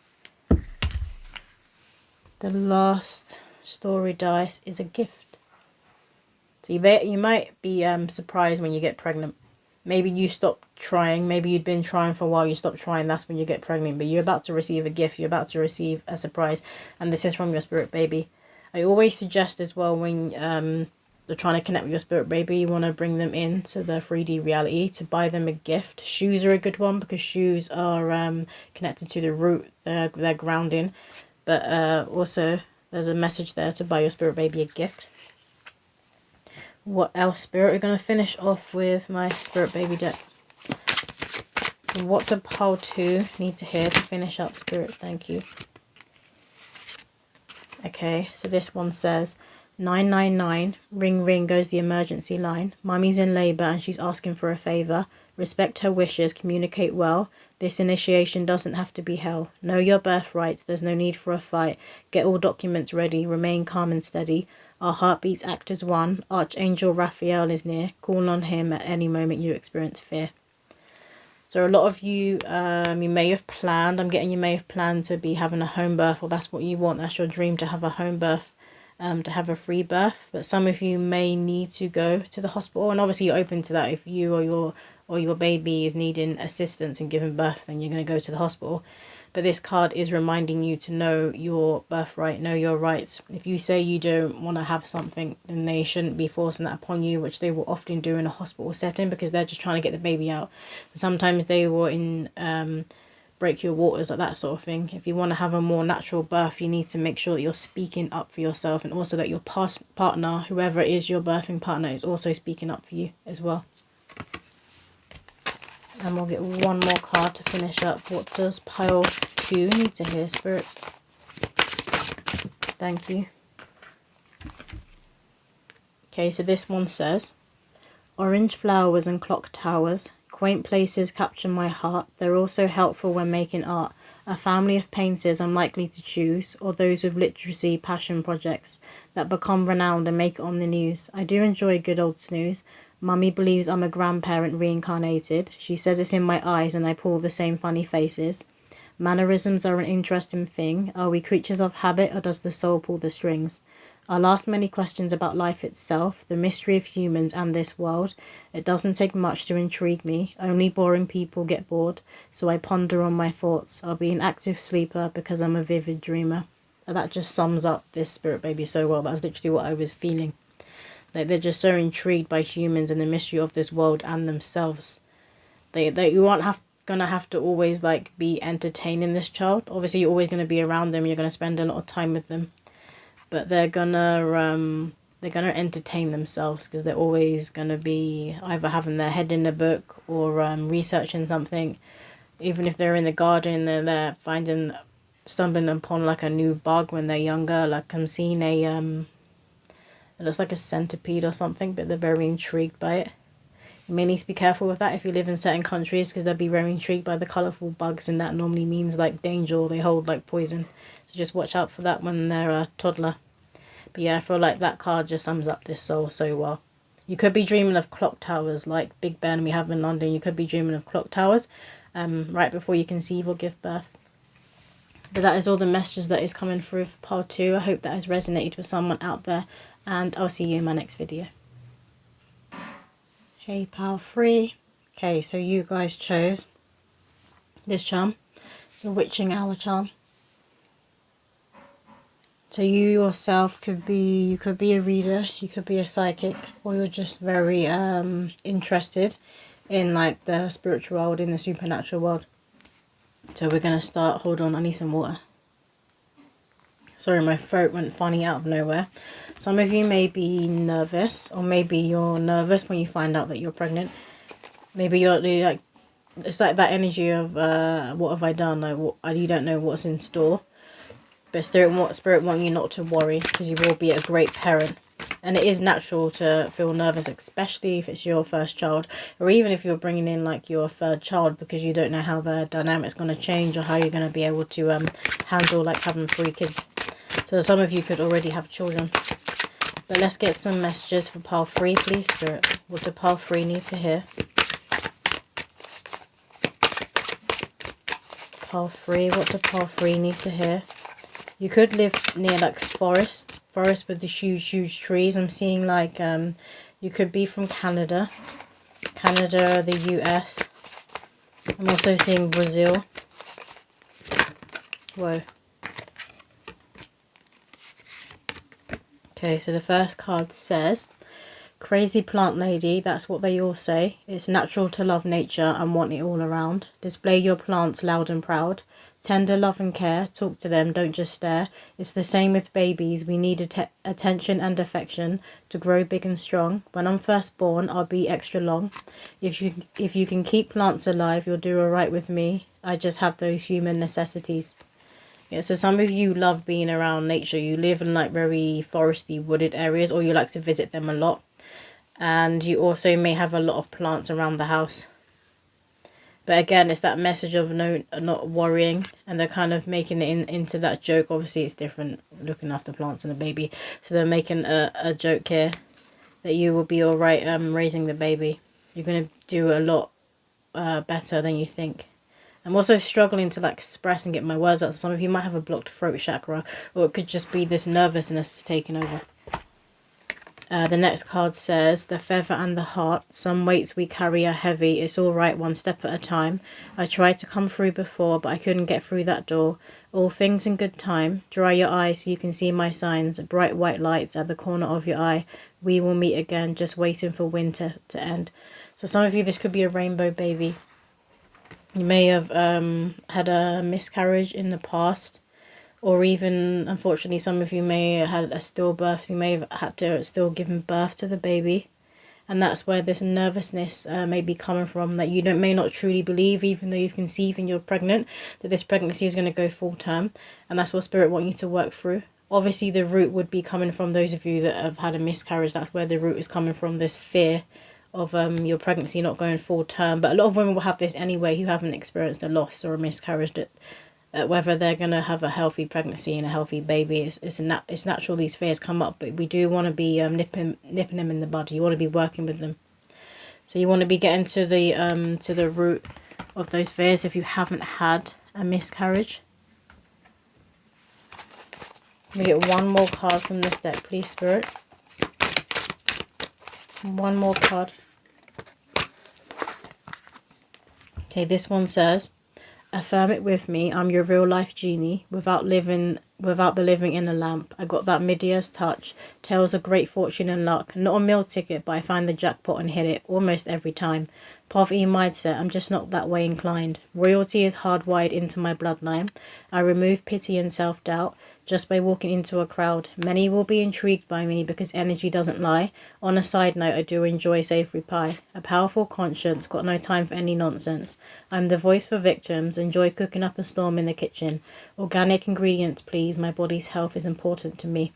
The last story dice is a gift. So you might be surprised when you get pregnant. Maybe you stopped trying. Maybe you'd been trying for a while. You stopped trying. That's when you get pregnant. But you're about to receive a gift. You're about to receive a surprise. And this is from your spirit baby. I always suggest as well when you're trying to connect with your spirit baby, you want to bring them into the 3D reality to buy them a gift. Shoes are a good one because shoes are connected to the root. They're grounding. But also there's a message there to buy your spirit baby a gift. What else, Spirit? We're going to finish off with my Spirit Baby deck. So what do pile 2 need to hear to finish up, Spirit? Thank you. Okay, so this one says, 999, ring ring goes the emergency line. Mummy's in labour and she's asking for a favour. Respect her wishes, communicate well. This initiation doesn't have to be hell. Know your birthrights, there's no need for a fight. Get all documents ready, remain calm and steady. Our heartbeats act as one. Archangel Raphael is near. Call on him at any moment you experience fear. So a lot of you, you may have planned, you may have planned to be having a home birth, or that's what you want. That's your dream, to have a home birth, to have a free birth. But some of you may need to go to the hospital, and obviously you're open to that. If you or your baby is needing assistance in giving birth, then you're going to go to the hospital. But this card is reminding you to know your birthright, know your rights. If you say you don't want to have something, then they shouldn't be forcing that upon you, which they will often do in a hospital setting because they're just trying to get the baby out. Sometimes they will break your waters, like that sort of thing. If you want to have a more natural birth, you need to make sure that you're speaking up for yourself, and also that your partner, whoever is your birthing partner, is also speaking up for you as well. And we'll get one more card to finish up. What does pile 2 need to hear, Spirit? Thank you. Okay, so this one says, orange flowers and clock towers, quaint places capture my heart. They're also helpful when making art. A family of painters I'm likely to choose, or those with literacy passion projects that become renowned and make it on the news. I do enjoy good old snooze. Mummy believes I'm a grandparent reincarnated. She says it's in my eyes and I pull the same funny faces. Mannerisms are an interesting thing. Are we creatures of habit or does the soul pull the strings? I'll ask many questions about life itself, the mystery of humans and this world. It doesn't take much to intrigue me. Only boring people get bored, so I ponder on my thoughts. I'll be an active sleeper because I'm a vivid dreamer. And that just sums up this spirit baby so well. That's literally what I was feeling. Like they're just so intrigued by humans and the mystery of this world and themselves. You aren't gonna have to always like be entertaining this child. Obviously you're always gonna be around them, you're gonna spend a lot of time with them. But they're gonna entertain themselves because they're always gonna be either having their head in a book or researching something. Even if they're in the garden, they're there stumbling upon like a new bug when they're younger. Like I'm seeing it looks like a centipede or something, but they're very intrigued by it. You may need to be careful with that if you live in certain countries because they'll be very intrigued by the colourful bugs, and that normally means like danger or they hold like poison. So just watch out for that when they're a toddler. But yeah, I feel like that card just sums up this soul so well. You could be dreaming of clock towers like Big Ben we have in London. You could be dreaming of clock towers right before you conceive or give birth. But that is all the messages that is coming through for part 2. I hope that has resonated with someone out there, and I'll see you in my next video. Hey, pile 3. Okay, so you guys chose this charm, the Witching Hour charm. So you yourself could be a reader, you could be a psychic, or you're just very interested in like the spiritual world, in the supernatural world. So we're going to start. Hold on, I need some water. Sorry, my throat went funny out of nowhere. Some of you may be nervous, or maybe you're nervous when you find out that you're pregnant. Maybe you're like, it's like that energy of what have I done? Like you don't know what's in store. But spirit want you not to worry because you will be a great parent. And it is natural to feel nervous, especially if it's your first child, or even if you're bringing in like your third child, because you don't know how the dynamic's going to change or how you're going to be able to handle like having 3 kids. So some of you could already have children. But let's get some messages for pile 3, please, Spirit. What do pile 3 need to hear? Pile 3, what do pile 3 need to hear? You could live near like forest with the huge trees. I'm seeing like you could be from Canada, the US. I'm also seeing Brazil. Whoa. Okay, so the first card says, crazy plant lady, that's what they all say. It's natural to love nature and want it all around. Display your plants loud and proud. Tender love and care. Talk to them, don't just stare. It's the same with babies. We need attention and affection to grow big and strong. When I'm first born, I'll be extra long. If you can keep plants alive, you'll do alright with me. I just have those human necessities. Yeah, so some of you love being around nature. You live in like very foresty, wooded areas, or you like to visit them a lot. And you also may have a lot of plants around the house. But again, it's that message of not worrying, and they're kind of making it into that joke. Obviously, it's different looking after plants and a baby. So they're making a joke here that you will be all right raising the baby. You're going to do a lot better than you think. I'm also struggling to like express and get my words out. Some of you might have a blocked throat chakra, or it could just be this nervousness taking over. The next card says, the feather and the heart. Some weights we carry are heavy. It's all right, one step at a time. I tried to come through before, but I couldn't get through that door. All things in good time. Dry your eyes so you can see my signs. Bright white lights at the corner of your eye. We will meet again, just waiting for winter to end. So some of you, this could be a rainbow baby. You may have had a miscarriage in the past. Or even, unfortunately, some of you may have had a stillbirth. So you may have had to still give birth to the baby. And that's where this nervousness may be coming from. That you may not truly believe, even though you've conceived and you're pregnant, that this pregnancy is going to go full term. And that's what Spirit want you to work through. Obviously, the root would be coming from those of you that have had a miscarriage. That's where the root is coming from, this fear of your pregnancy not going full term. But a lot of women will have this anyway who haven't experienced a loss or a miscarriage, that whether they're going to have a healthy pregnancy and a healthy baby. It's natural these fears come up, but we do want to be nipping them in the bud. You want to be working with them. So you want to be getting to the root of those fears if you haven't had a miscarriage. We get one more card from this deck, please, Spirit. One more card. Okay, this one says, affirm it with me. I'm your real life genie. Without the living in a lamp. I got that Midia's touch. Tales of great fortune and luck. Not a meal ticket, but I find the jackpot and hit it almost every time. Poverty mindset. I'm just not that way inclined. Royalty is hardwired into my bloodline. I remove pity and self-doubt just by walking into a crowd. Many will be intrigued by me because energy doesn't lie. On a side note, I do enjoy savory pie. A powerful conscience, got no time for any nonsense. I'm the voice for victims, enjoy cooking up a storm in the kitchen. Organic ingredients, please. My body's health is important to me.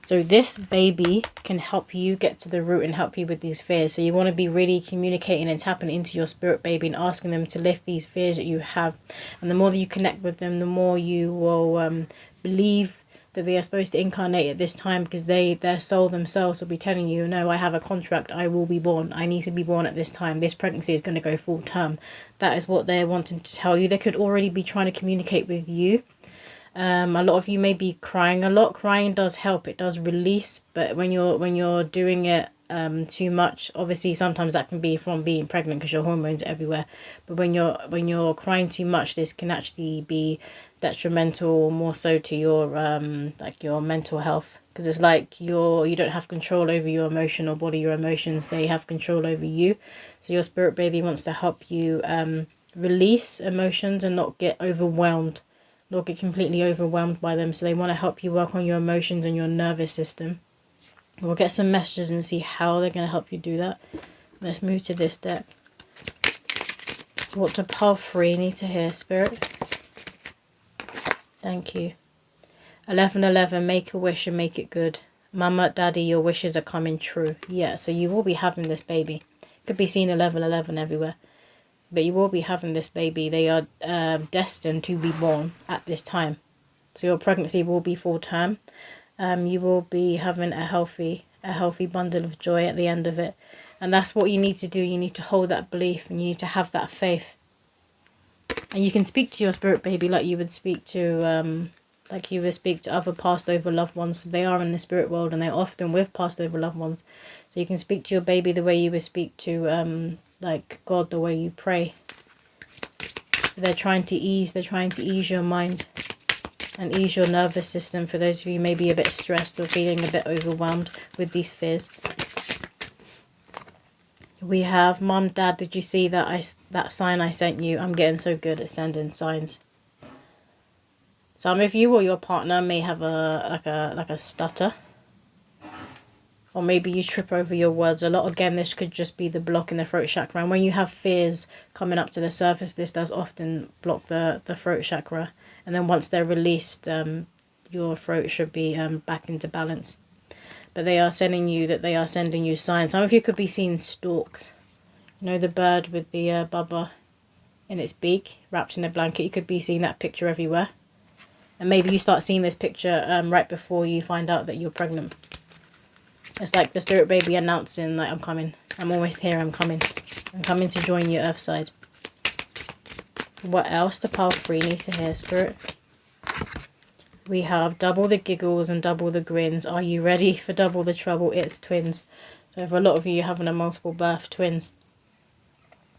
So this baby can help you get to the root and help you with these fears. So you want to be really communicating and tapping into your spirit baby and asking them to lift these fears that you have. And the more that you connect with them, the more you will believe that they are supposed to incarnate at this time, because their soul themselves will be telling you, no, I have a contract, I will be born, I need to be born at this time, this pregnancy is going to go full term. That is what they're wanting to tell you. They could already be trying to communicate with you. A lot of you may be crying a lot. Crying does help, it does release, but when you're doing it too much, obviously sometimes that can be from being pregnant because your hormones are everywhere, but when you're crying too much, this can actually be detrimental more so to your like your mental health, because it's like you don't have control over your emotional body. Your emotions, they have control over you. So your spirit baby wants to help you release emotions and not get overwhelmed, not get completely overwhelmed by them. So they want to help you work on your emotions and your nervous system. We'll get some messages and see how they're going to help you do that. Let's move to this deck. What do pile 3 need to hear, Spirit? Thank you. 1111, make a wish and make it good. Mama, Daddy, your wishes are coming true. Yeah, so you will be having this baby. Could be seen 1111 everywhere. But you will be having this baby. They are destined to be born at this time. So your pregnancy will be full term. You will be having a healthy bundle of joy at the end of it. And that's what you need to do. You need to hold that belief and you need to have that faith. And you can speak to your spirit baby like you would speak to other passed over loved ones. So they are in the spirit world and they're often with passed over loved ones. So you can speak to your baby the way you would speak to like God, the way you pray. They're trying to ease your mind and ease your nervous system for those of you who may be a bit stressed or feeling a bit overwhelmed with these fears. We have, Mom, Dad, did you see that sign I sent you? I'm getting so good at sending signs. Some of you or your partner may have a stutter. Or maybe you trip over your words a lot. Again, this could just be the block in the throat chakra. And when you have fears coming up to the surface, this does often block the throat chakra. And then once they're released, your throat should be back into balance. But they are sending you signs. Some of you could be seeing storks. You know, the bird with the bubba in its beak wrapped in a blanket. You could be seeing that picture everywhere. And maybe you start seeing this picture right before you find out that you're pregnant. It's like the spirit baby announcing, like, I'm coming. I'm almost here, I'm coming. I'm coming to join you, Earthside. What else do pile 3 need to hear, Spirit? We have double the giggles and double the grins. Are you ready for double the trouble? It's twins. So for a lot of you, you're having a multiple birth, twins.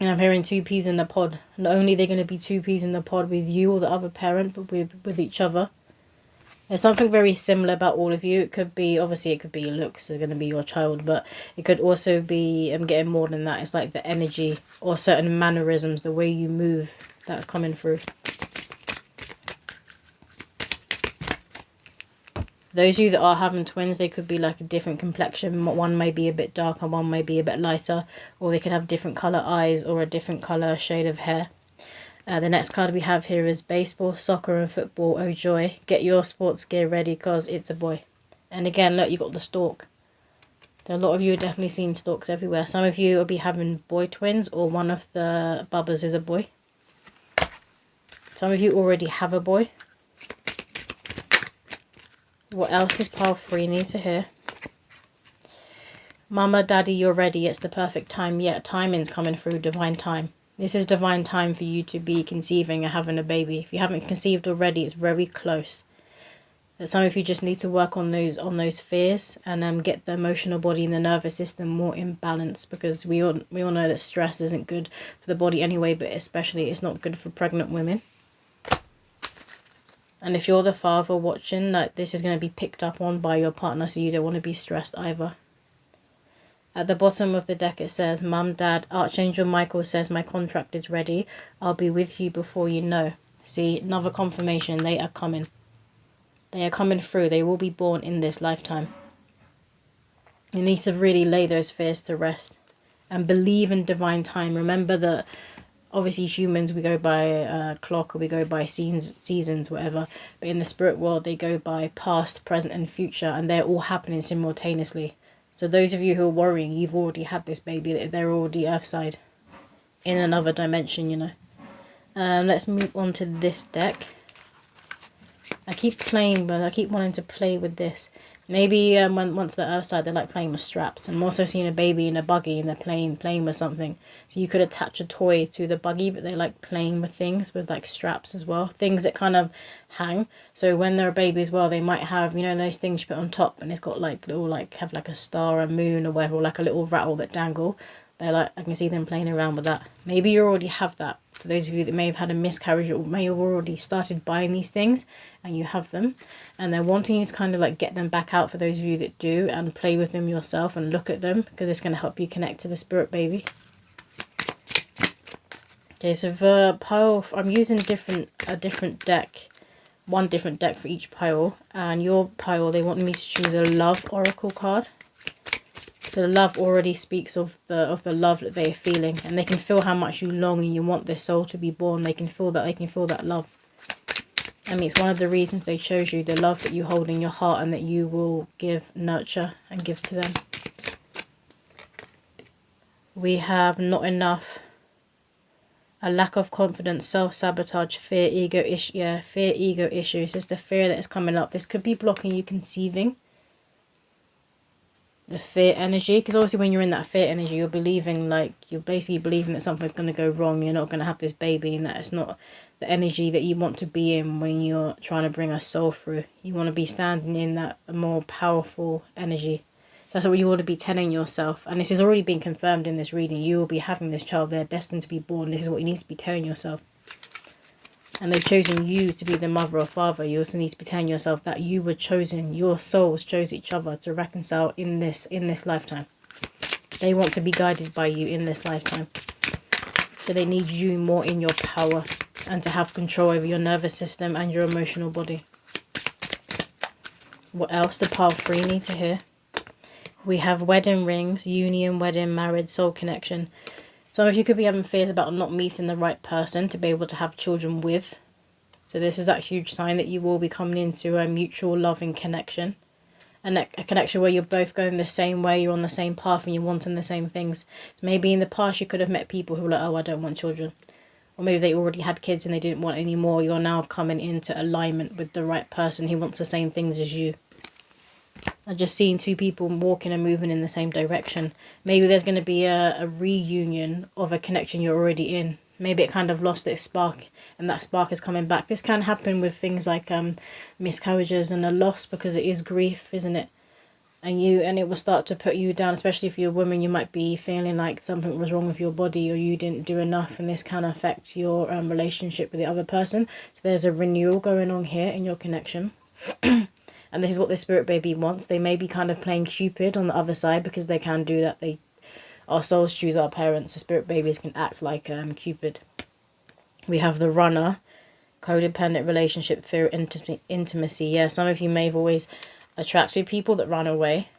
And I'm hearing 2 peas in the pod. Not only are they going to be 2 peas in the pod with you or the other parent, but with each other. There's something very similar about all of you. It could be, obviously it could be your looks, they're going to be your child, but it could also be, I'm getting more than that. It's like the energy or certain mannerisms, the way you move, that's coming through. Those of you that are having twins, they could be like a different complexion. One may be a bit darker, one may be a bit lighter, or they could have different colour eyes or a different colour shade of hair. The next card we have here is baseball, soccer and football. Oh joy, get your sports gear ready because it's a boy. And again, look, you got the stork. So a lot of you are definitely seeing storks everywhere. Some of you will be having boy twins or one of the bubbas is a boy. Some of you already have a boy. What else is pile 3 need to hear? Mama, Daddy, you're ready. It's the perfect time. Yeah, timing's coming through, divine time. This is divine time for you to be conceiving and having a baby. If you haven't conceived already, it's very close. That some of you just need to work on those fears and get the emotional body and the nervous system more in balance, because we all know that stress isn't good for the body anyway, but especially it's not good for pregnant women. And if you're the father watching, like, this is going to be picked up on by your partner, so you don't want to be stressed either. At the bottom of the deck it says, Mum, Dad, Archangel Michael says my contract is ready. I'll be with you before you know. See, another confirmation. They are coming. They are coming through. They will be born in this lifetime. You need to really lay those fears to rest and believe in divine time. Remember that obviously humans, we go by clock, or we go by seasons, whatever. But in the spirit world, they go by past, present and future, and they're all happening simultaneously. So those of you who are worrying, you've already had this baby. They're already earthside in another dimension, you know. Let's move on to this deck. I keep playing, but I keep wanting to play with this. Maybe once they're earthside, they like playing with straps. I'm also seeing a baby in a buggy and they're playing with something. So you could attach a toy to the buggy, but they like playing with things with like straps as well. Things that kind of hang. So when they're a baby as well, they might have, you know, those things you put on top and it's got like little, like, have like a star, a moon or whatever, or like a little rattle that dangle. They're like, I can see them playing around with that. Maybe you already have that. For those of you that may have had a miscarriage or may have already started buying these things and you have them, and they're wanting you to kind of like get them back out for those of you that do, and play with them yourself and look at them, because it's going to help you connect to the spirit baby. Okay, so the pile, I'm using a different deck, one different deck for each pile, and your pile, they want me to choose a love oracle card. So the love already speaks of the love that they are feeling, and they can feel how much you long and you want this soul to be born. They can feel that love. I mean, it's one of the reasons they chose you, the love that you hold in your heart and that you will give, nurture and give to them. We have not enough, a lack of confidence, self-sabotage, fear, ego issue. Yeah, fear, ego issues. It's just the fear that is coming up. This could be blocking you conceiving. The fear energy, because obviously when you're in that fear energy, you're believing, like, you're basically believing that something's going to go wrong, you're not going to have this baby, and that it's not the energy that you want to be in when you're trying to bring a soul through. You want to be standing in that more powerful energy. So that's what you want to be telling yourself, and this has already been confirmed in this reading. You will be having this child. They're destined to be born. This is what you need to be telling yourself. And they've chosen you to be the mother or father. You also need to be telling yourself that you were chosen. Your souls chose each other to reconcile in this lifetime. They want to be guided by you in this lifetime. So they need you more in your power and to have control over your nervous system and your emotional body. What else do pile 3 need to hear? We have wedding rings, union, wedding, marriage, soul connection. Some of you could be having fears about not meeting the right person to be able to have children with. So this is that huge sign that you will be coming into a mutual loving connection. And a connection where you're both going the same way, you're on the same path and you're wanting the same things. So maybe in the past you could have met people who were like, oh, I don't want children. Or maybe they already had kids and they didn't want any more. You're now coming into alignment with the right person who wants the same things as you. I'm just seeing 2 people walking and moving in the same direction. Maybe there's going to be a reunion of a connection you're already in. Maybe it kind of lost its spark and that spark is coming back. This can happen with things like miscarriages and a loss, because it is grief, isn't it? And it will start to put you down, especially if you're a woman. You might be feeling like something was wrong with your body or you didn't do enough, and this can affect your relationship with the other person. So there's a renewal going on here in your connection. And this is what the spirit baby wants. They may be kind of playing Cupid on the other side, because they can do that. Our souls choose our parents. The spirit babies can act like Cupid. We have the runner, codependent relationship, fear, intimacy. Yeah, some of you may have always attracted people that ran away,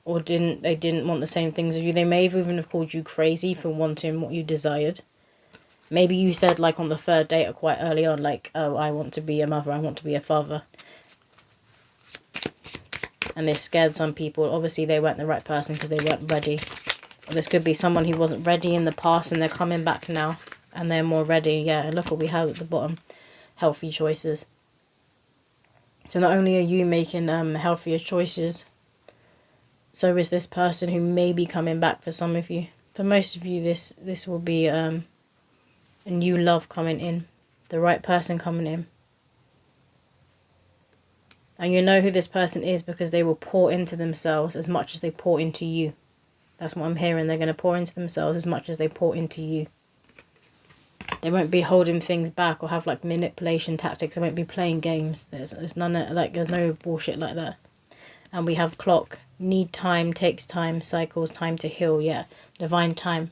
or they didn't want the same things as you. They may have even have called you crazy for wanting what you desired. Maybe you said, like, on the 3rd date or quite early on, like, oh, I want to be a mother, I want to be a father. And this scared some people. Obviously, they weren't the right person because they weren't ready. Or this could be someone who wasn't ready in the past and they're coming back now and they're more ready. Yeah, look what we have at the bottom. Healthy choices. So not only are you making healthier choices, So is this person who may be coming back for some of you. For most of you, this will be a new love coming in. The right person coming in. And you know who this person is because they will pour into themselves as much as they pour into you. That's what I'm hearing. They're going to pour into themselves as much as they pour into you. They won't be holding things back or have like manipulation tactics. They won't be playing games. There's none of, like, there's no bullshit like that. And we have clock. Need time, takes time, cycles, time to heal. Yeah, divine time.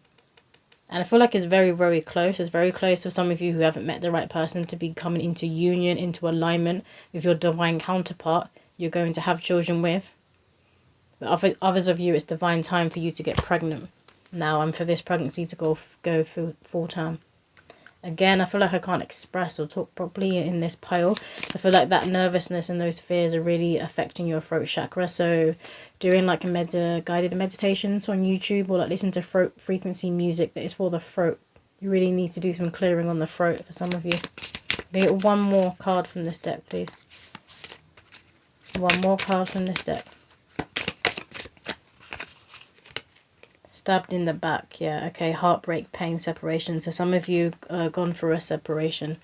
And I feel like it's very, very close. It's very close for some of you who haven't met the right person to be coming into union, into alignment with your divine counterpart you're going to have children with. But others of you, it's divine time for you to get pregnant now and for this pregnancy to go full term. Again, I feel like I can't express or talk properly in this pile. I feel like that nervousness and those fears are really affecting your throat chakra. So doing like guided meditations on YouTube, or like listen to throat frequency music that is for the throat. You really need to do some clearing on the throat for some of you. Get one more card from this deck, please. One more card from this deck. Stabbed in the back, yeah, okay, heartbreak, pain, separation. So some of you gone through a separation.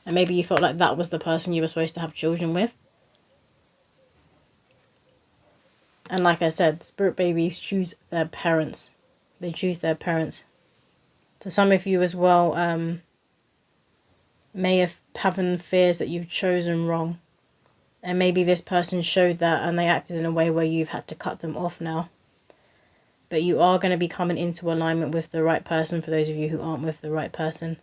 And maybe you felt like that was the person you were supposed to have children with. And like I said, spirit babies choose their parents. They choose their parents. So some of you as well may have having fears that you've chosen wrong. And maybe this person showed that and they acted in a way where you've had to cut them off now. But you are going to be coming into alignment with the right person for those of you who aren't with the right person.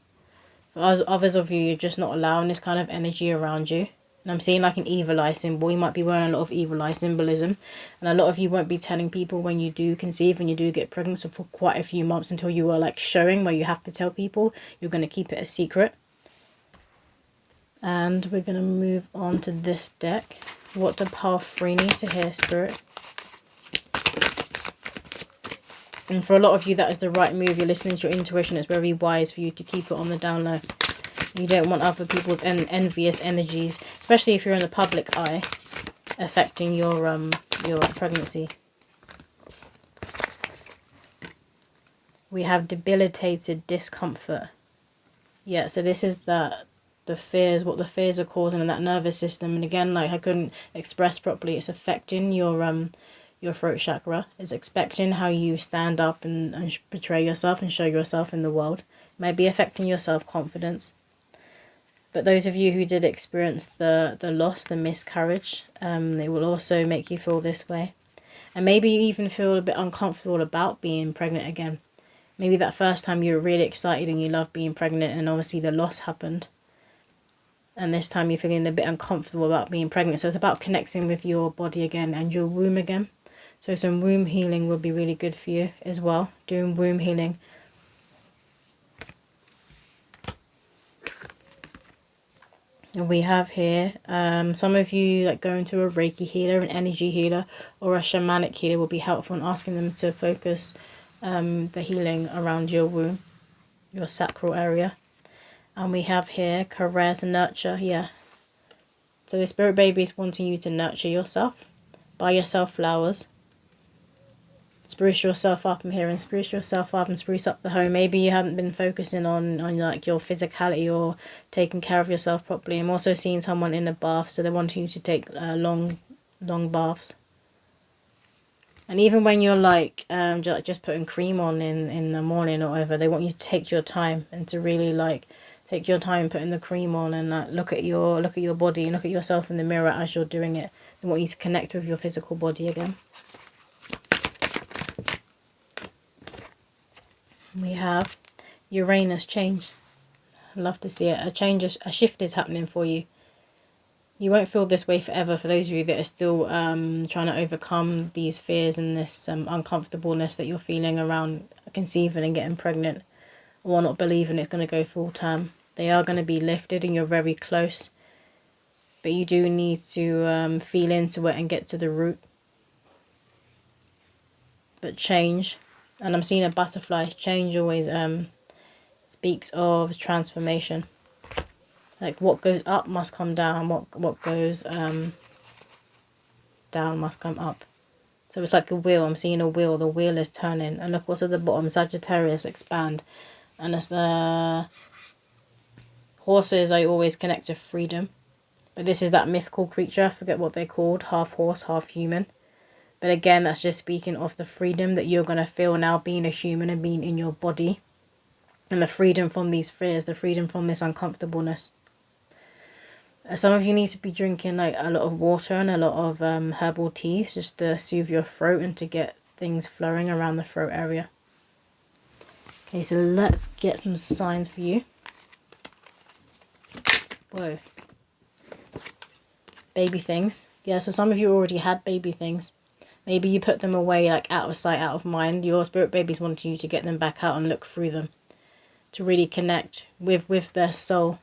For others of you, you're just not allowing this kind of energy around you. And I'm seeing like an evil eye symbol. You might be wearing a lot of evil eye symbolism. And a lot of you won't be telling people when you do conceive, when you do get pregnant. So for quite a few months until you are like showing where you have to tell people. You're going to keep it a secret. And we're going to move on to this deck. What do pile 3 need to hear, Spirit? And for a lot of you, that is the right move. You're listening to your intuition. It's very wise for you to keep it on the down low. You don't want other people's envious energies, especially if you're in the public eye, affecting your pregnancy. We have debilitated discomfort. Yeah, so this is the fears, what the fears are causing in that nervous system. And again, like I couldn't express properly, it's affecting your throat chakra. Is expecting how you stand up and portray yourself and show yourself in the world. May be affecting your self-confidence. But those of you who did experience the loss, the miscarriage, it will also make you feel this way. And maybe you even feel a bit uncomfortable about being pregnant again. Maybe that first time you were really excited and you loved being pregnant and obviously the loss happened. And this time you're feeling a bit uncomfortable about being pregnant. So it's about connecting with your body again and your womb again. So some womb healing will be really good for you as well. Doing womb healing. And we have here, some of you like going to a Reiki healer, an energy healer, or a shamanic healer will be helpful in asking them to focus the healing around your womb, your sacral area. And we have here, caress and nurture, yeah. So the spirit baby is wanting you to nurture yourself. Buy yourself flowers. Spruce yourself up. I'm hearing spruce yourself up and spruce up the home. Maybe you hadn't been focusing on like your physicality or taking care of yourself properly. I'm also seeing someone in a bath, so they want you to take long baths. And even when you're like just putting cream on in the morning or whatever, they want you to take your time and to really like take your time putting the cream on and look at your body and look at yourself in the mirror as you're doing it. They want you to connect with your physical body again. We have Uranus change. I love to see it. A shift is happening for you. You won't feel this way forever. For those of you that are still trying to overcome these fears and this uncomfortableness that you're feeling around conceiving and getting pregnant, or not believing it's going to go full term, they are going to be lifted and you're very close. But you do need to feel into it and get to the root. But change. And I'm seeing a butterfly. Change always speaks of transformation. Like what goes up must come down. What goes down must come up. So it's like a wheel. I'm seeing a wheel. The wheel is turning. And look what's at the bottom. Sagittarius, expand. And it's the horses I always connect to freedom. But this is that mythical creature. I forget what they're called. Half horse, half human. But again, that's just speaking of the freedom that you're going to feel now being a human and being in your body. And the freedom from these fears. The freedom from this uncomfortableness. Some of you need to be drinking like a lot of water and a lot of herbal teas just to soothe your throat and to get things flowing around the throat area. Okay, so let's get some signs for you. Whoa. Baby things. Yeah, so some of you already had baby things. Maybe you put them away like out of sight, out of mind. Your spirit babies wanting you to get them back out and look through them. To really connect with their soul.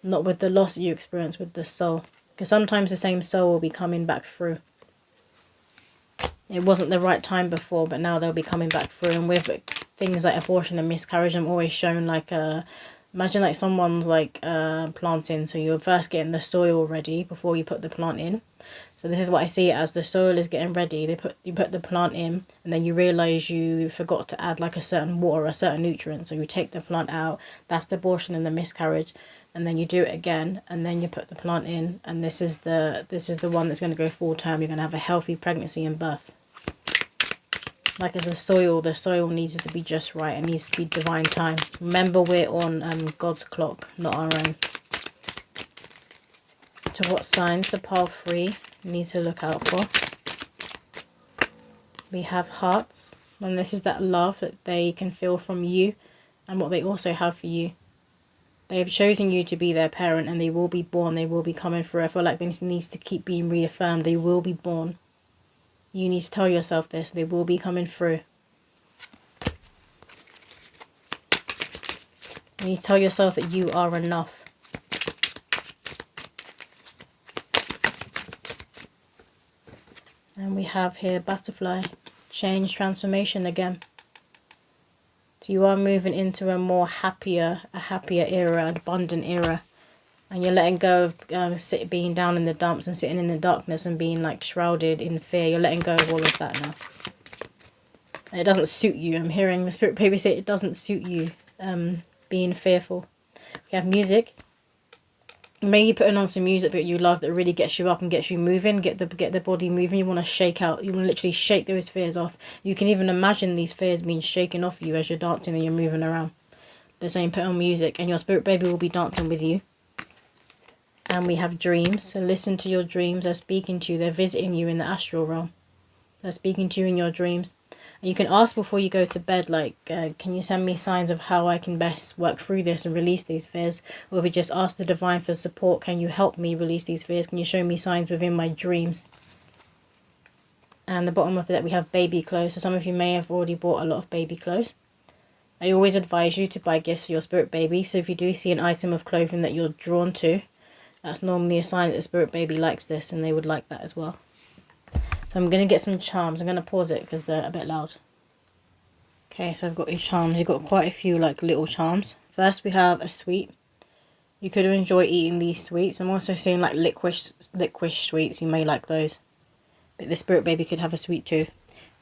Not with the loss that you experience, with the soul. Because sometimes the same soul will be coming back through. It wasn't the right time before, but now they'll be coming back through. And with things like abortion and miscarriage, I'm always shown like imagine like someone's like planting. So you're first getting the soil ready before you put the plant in. So this is what I see it as. The soil is getting ready. You put the plant in, and then you realise you forgot to add like a certain water, a certain nutrient. So you take the plant out. That's the abortion and the miscarriage. And then you do it again, and then you put the plant in, and this is the one that's going to go full term. You're going to have a healthy pregnancy and birth. Like as the soil needs to be just right. It needs to be divine time. Remember, we're on God's clock, not our own. To what signs the pile 3 need to look out for? We have hearts, and this is that love that they can feel from you, and what they also have for you. They have chosen you to be their parent, and they will be born. They will be coming through. I feel like this needs to keep being reaffirmed. They will be born. You need to tell yourself this. They will be coming through. You need to tell yourself that you are enough. And we have here butterfly. Change, transformation again. So you are moving into a more happier era, an abundant era. And you're letting go of being down in the dumps and sitting in the darkness and being like shrouded in fear. You're letting go of all of that now. And it doesn't suit you. I'm hearing the spirit baby say it doesn't suit you being fearful. We have music. Maybe putting on some music that you love that really gets you up and gets you moving, get the body moving. You want to shake out, you want to literally shake those fears off. You can even imagine these fears being shaken off you as you're dancing and you're moving around. They're saying put on music, and your spirit baby will be dancing with you. And we have dreams. So listen to your dreams. They're speaking to you. They're visiting you in the astral realm. They're speaking to you in your dreams. And you can ask before you go to bed, like, can you send me signs of how I can best work through this and release these fears? Or if you just ask the divine for support, can you help me release these fears? Can you show me signs within my dreams? And the bottom of that, we have baby clothes. So some of you may have already bought a lot of baby clothes. I always advise you to buy gifts for your spirit baby. So if you do see an item of clothing that you're drawn to, that's normally a sign that the spirit baby likes this and they would like that as well. So I'm going to get some charms. I'm going to pause it because they're a bit loud. Okay, so I've got your charms. You've got quite a few like little charms. First we have a sweet. You could enjoy eating these sweets. I'm also seeing like licorice sweets. You may like those. But the spirit baby could have a sweet tooth.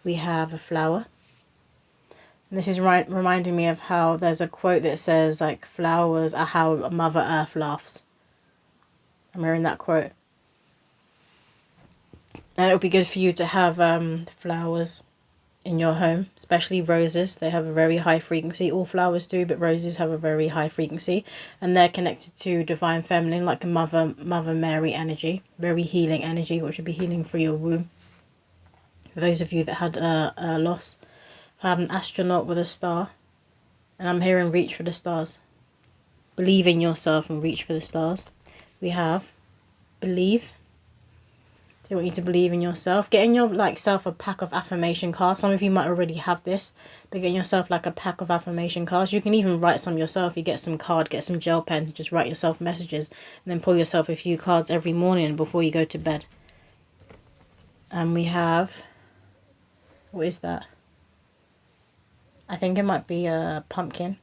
We have a flower. And this is reminding me of how there's a quote that says like flowers are how Mother Earth laughs. I'm hearing that quote. And it would be good for you to have flowers in your home, especially roses. They have a very high frequency. All flowers do, but roses have a very high frequency. And they're connected to divine feminine, like a Mother Mary energy. Very healing energy, which would be healing for your womb. For those of you that had a loss. I have an astronaut with a star. And I'm hearing reach for the stars. Believe in yourself and reach for the stars. We have believe. They want you to believe in yourself. Getting your like self a pack of affirmation cards. Some of you might already have this, but getting yourself like a pack of affirmation cards. You can even write some yourself. You get some get some gel pens, just write yourself messages, and then pull yourself a few cards every morning before you go to bed. And we have, what is that? I think it might be a pumpkin.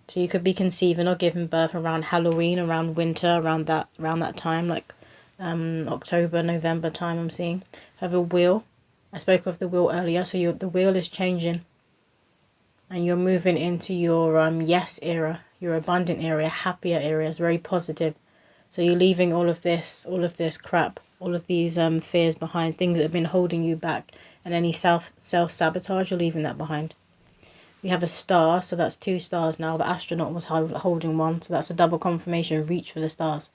So you could be conceiving or giving birth around Halloween, around winter, around that time, like October, November time I'm seeing. Have a wheel. I spoke of the wheel earlier, so the wheel is changing. And you're moving into your yes era, your abundant area, happier areas, very positive. So you're leaving all of this crap, all of these fears behind, things that have been holding you back, and any self-sabotage, you're leaving that behind. We have a star, so that's 2 stars now. The astronaut was holding one, so that's a double confirmation. Reach for the stars.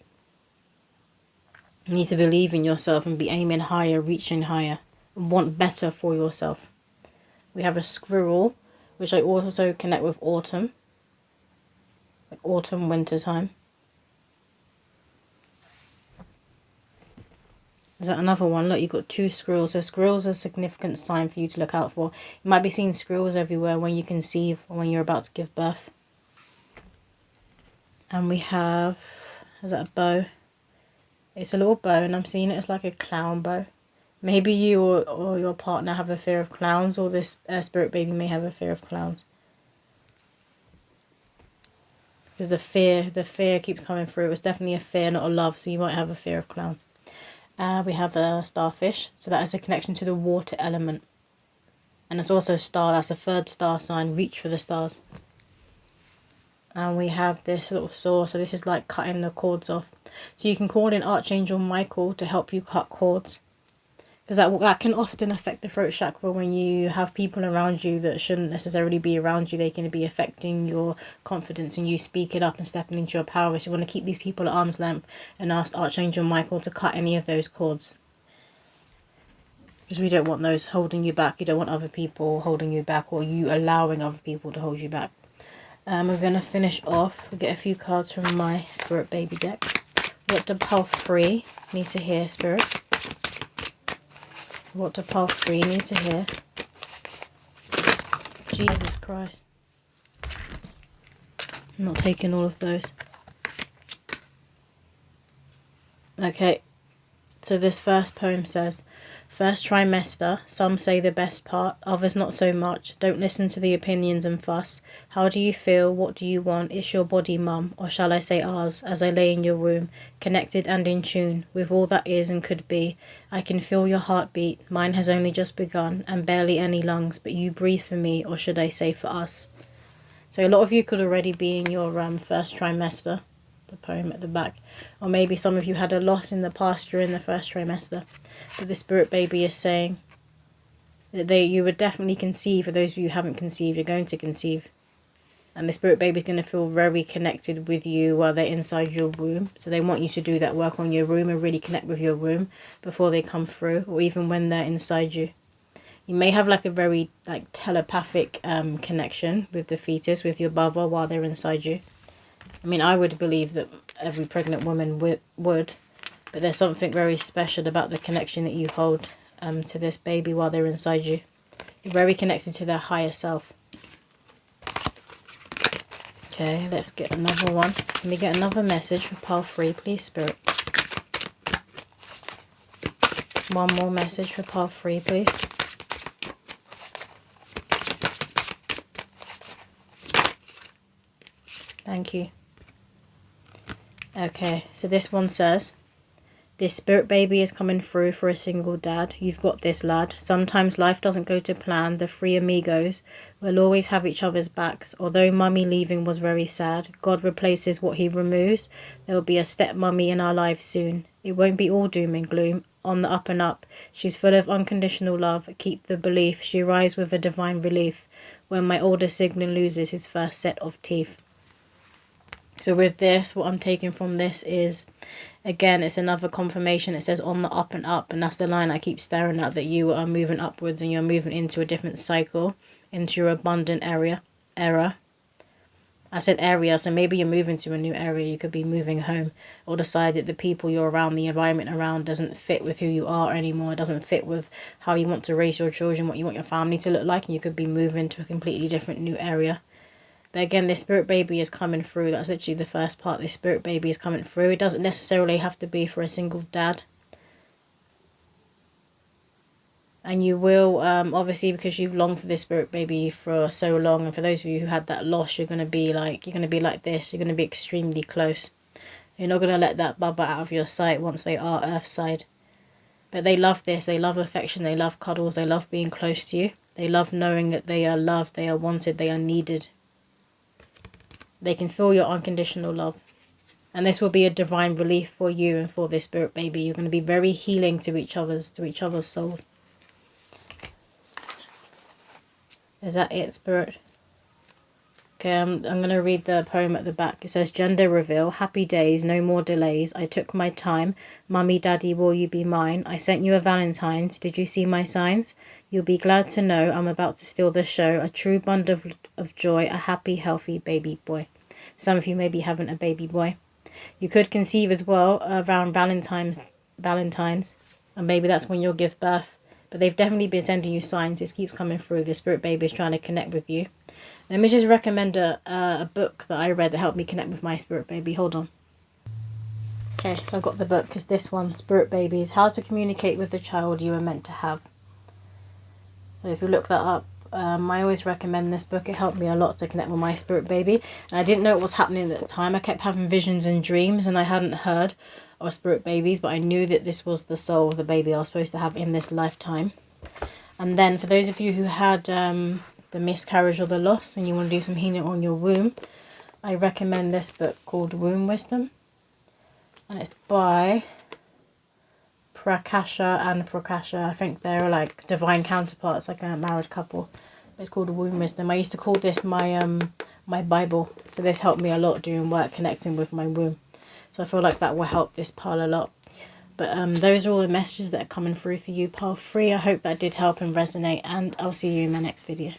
You need to believe in yourself and be aiming higher, reaching higher, and want better for yourself. We have a squirrel, which I also connect with autumn. Like autumn, winter time. Is that another one? Look, you've got 2 squirrels. So squirrels are a significant sign for you to look out for. You might be seeing squirrels everywhere when you conceive or when you're about to give birth. And we have, is that a bow? It's a little bow, and I'm seeing it as like a clown bow. Maybe you or your partner have a fear of clowns, or this spirit baby may have a fear of clowns. Because the fear keeps coming through. It's definitely a fear, not a love, so you might have a fear of clowns. We have a starfish, so that is a connection to the water element. And it's also a star, that's a 3rd star sign. Reach for the stars. And we have this little saw, so this is like cutting the cords off. So you can call in Archangel Michael to help you cut cords. Because that can often affect the throat chakra when you have people around you that shouldn't necessarily be around you. They can be affecting your confidence and you speaking up and stepping into your power. So you want to keep these people at arm's length and ask Archangel Michael to cut any of those cords. Because we don't want those holding you back. You don't want other people holding you back, or you allowing other people to hold you back. We're going to finish off. We'll get a few cards from my Spirit Baby deck. What do Pile 3 need to hear, Spirit? What do Pile 3 need to hear? Jesus Christ. I'm not taking all of those. Okay. So this first poem says, first trimester, some say the best part, others not so much. Don't listen to the opinions and fuss. How do you feel? What do you want? It's your body, mum, or shall I say ours, as I lay in your womb, connected and in tune with all that is and could be. I can feel your heartbeat. Mine has only just begun, and barely any lungs, but you breathe for me, or should I say for us. So a lot of you could already be in your first trimester. The poem at the back, or maybe some of you had a loss in the past during the first trimester, but the Spirit Baby is saying that you would definitely conceive. For those of you who haven't conceived, you're going to conceive, and the Spirit Baby is going to feel very connected with you while they're inside your womb. So they want you to do that work on your womb and really connect with your womb before they come through, or even when they're inside you. You may have like a very telepathic connection with the fetus, with your baba, while they're inside you. I mean, I would believe that every pregnant woman would, but there's something very special about the connection that you hold to this baby while they're inside you. You're very connected to their higher self. Okay, let's get another one. Let me get another message for Pile 3, please, Spirit. One more message for Pile 3, please. Thank you. Okay, so this one says, this Spirit Baby is coming through for a single dad. You've got this, lad. Sometimes life doesn't go to plan. The 3 amigos will always have each other's backs. Although mummy leaving was very sad, God replaces what he removes. There will be a step-mummy in our lives soon. It won't be all doom and gloom. On the up and up, she's full of unconditional love. Keep the belief. She rise with a divine relief when my older sibling loses his first set of teeth. So with this, what I'm taking from this is, again, it's another confirmation. It says on the up and up, and that's the line I keep staring at, that you are moving upwards and you're moving into a different cycle, into your abundant era. I said area, so maybe you're moving to a new area. You could be moving home, or decide that the people you're around, the environment around, doesn't fit with who you are anymore. It doesn't fit with how you want to raise your children, what you want your family to look like, and you could be moving to a completely different new area. But again, this Spirit Baby is coming through. That's literally the first part. This Spirit Baby is coming through. It doesn't necessarily have to be for a single dad. And you will, obviously, because you've longed for this Spirit Baby for so long. And for those of you who had that loss, you're going to be like this. You're going to be extremely close. You're not going to let that bubba out of your sight once they are earthside. But they love this. They love affection. They love cuddles. They love being close to you. They love knowing that they are loved. They are wanted. They are needed. They can feel your unconditional love. And this will be a divine relief for you and for this spirit baby. You're going to be very healing to each other's souls. Is that it, Spirit? Okay, I'm going to read the poem at the back. It says, gender reveal, happy days, no more delays. I took my time. Mummy, daddy, will you be mine? I sent you a Valentine's. Did you see my signs? You'll be glad to know I'm about to steal the show. A true bond of joy, a happy, healthy baby boy. Some of you may be having a baby boy. You could conceive as well around Valentine's, and maybe that's when you'll give birth. But they've definitely been sending you signs. This keeps coming through. The spirit baby is trying to connect with you. Let me just recommend a book that I read that helped me connect with my spirit baby. Hold on. Okay, so I got the book. It's this one, Spirit Babies, How to Communicate with the Child You Were Meant to Have. So if you look that up, I always recommend this book. It helped me a lot to connect with my spirit baby. And I didn't know what was happening at the time. I kept having visions and dreams, and I hadn't heard of spirit babies, but I knew that this was the soul of the baby I was supposed to have in this lifetime. And then for those of you who had the miscarriage or the loss and you want to do some healing on your womb, I recommend this book called Womb Wisdom. And it's by Prakasha and Prakasha. I think they're like divine counterparts, like a married couple. It's called Womb Wisdom. I used to call this my my Bible. So this helped me a lot doing work, connecting with my womb. So I feel like that will help this pile a lot. But those are all the messages that are coming through for you, pile 3. I hope that did help and resonate, and I'll see you in my next video.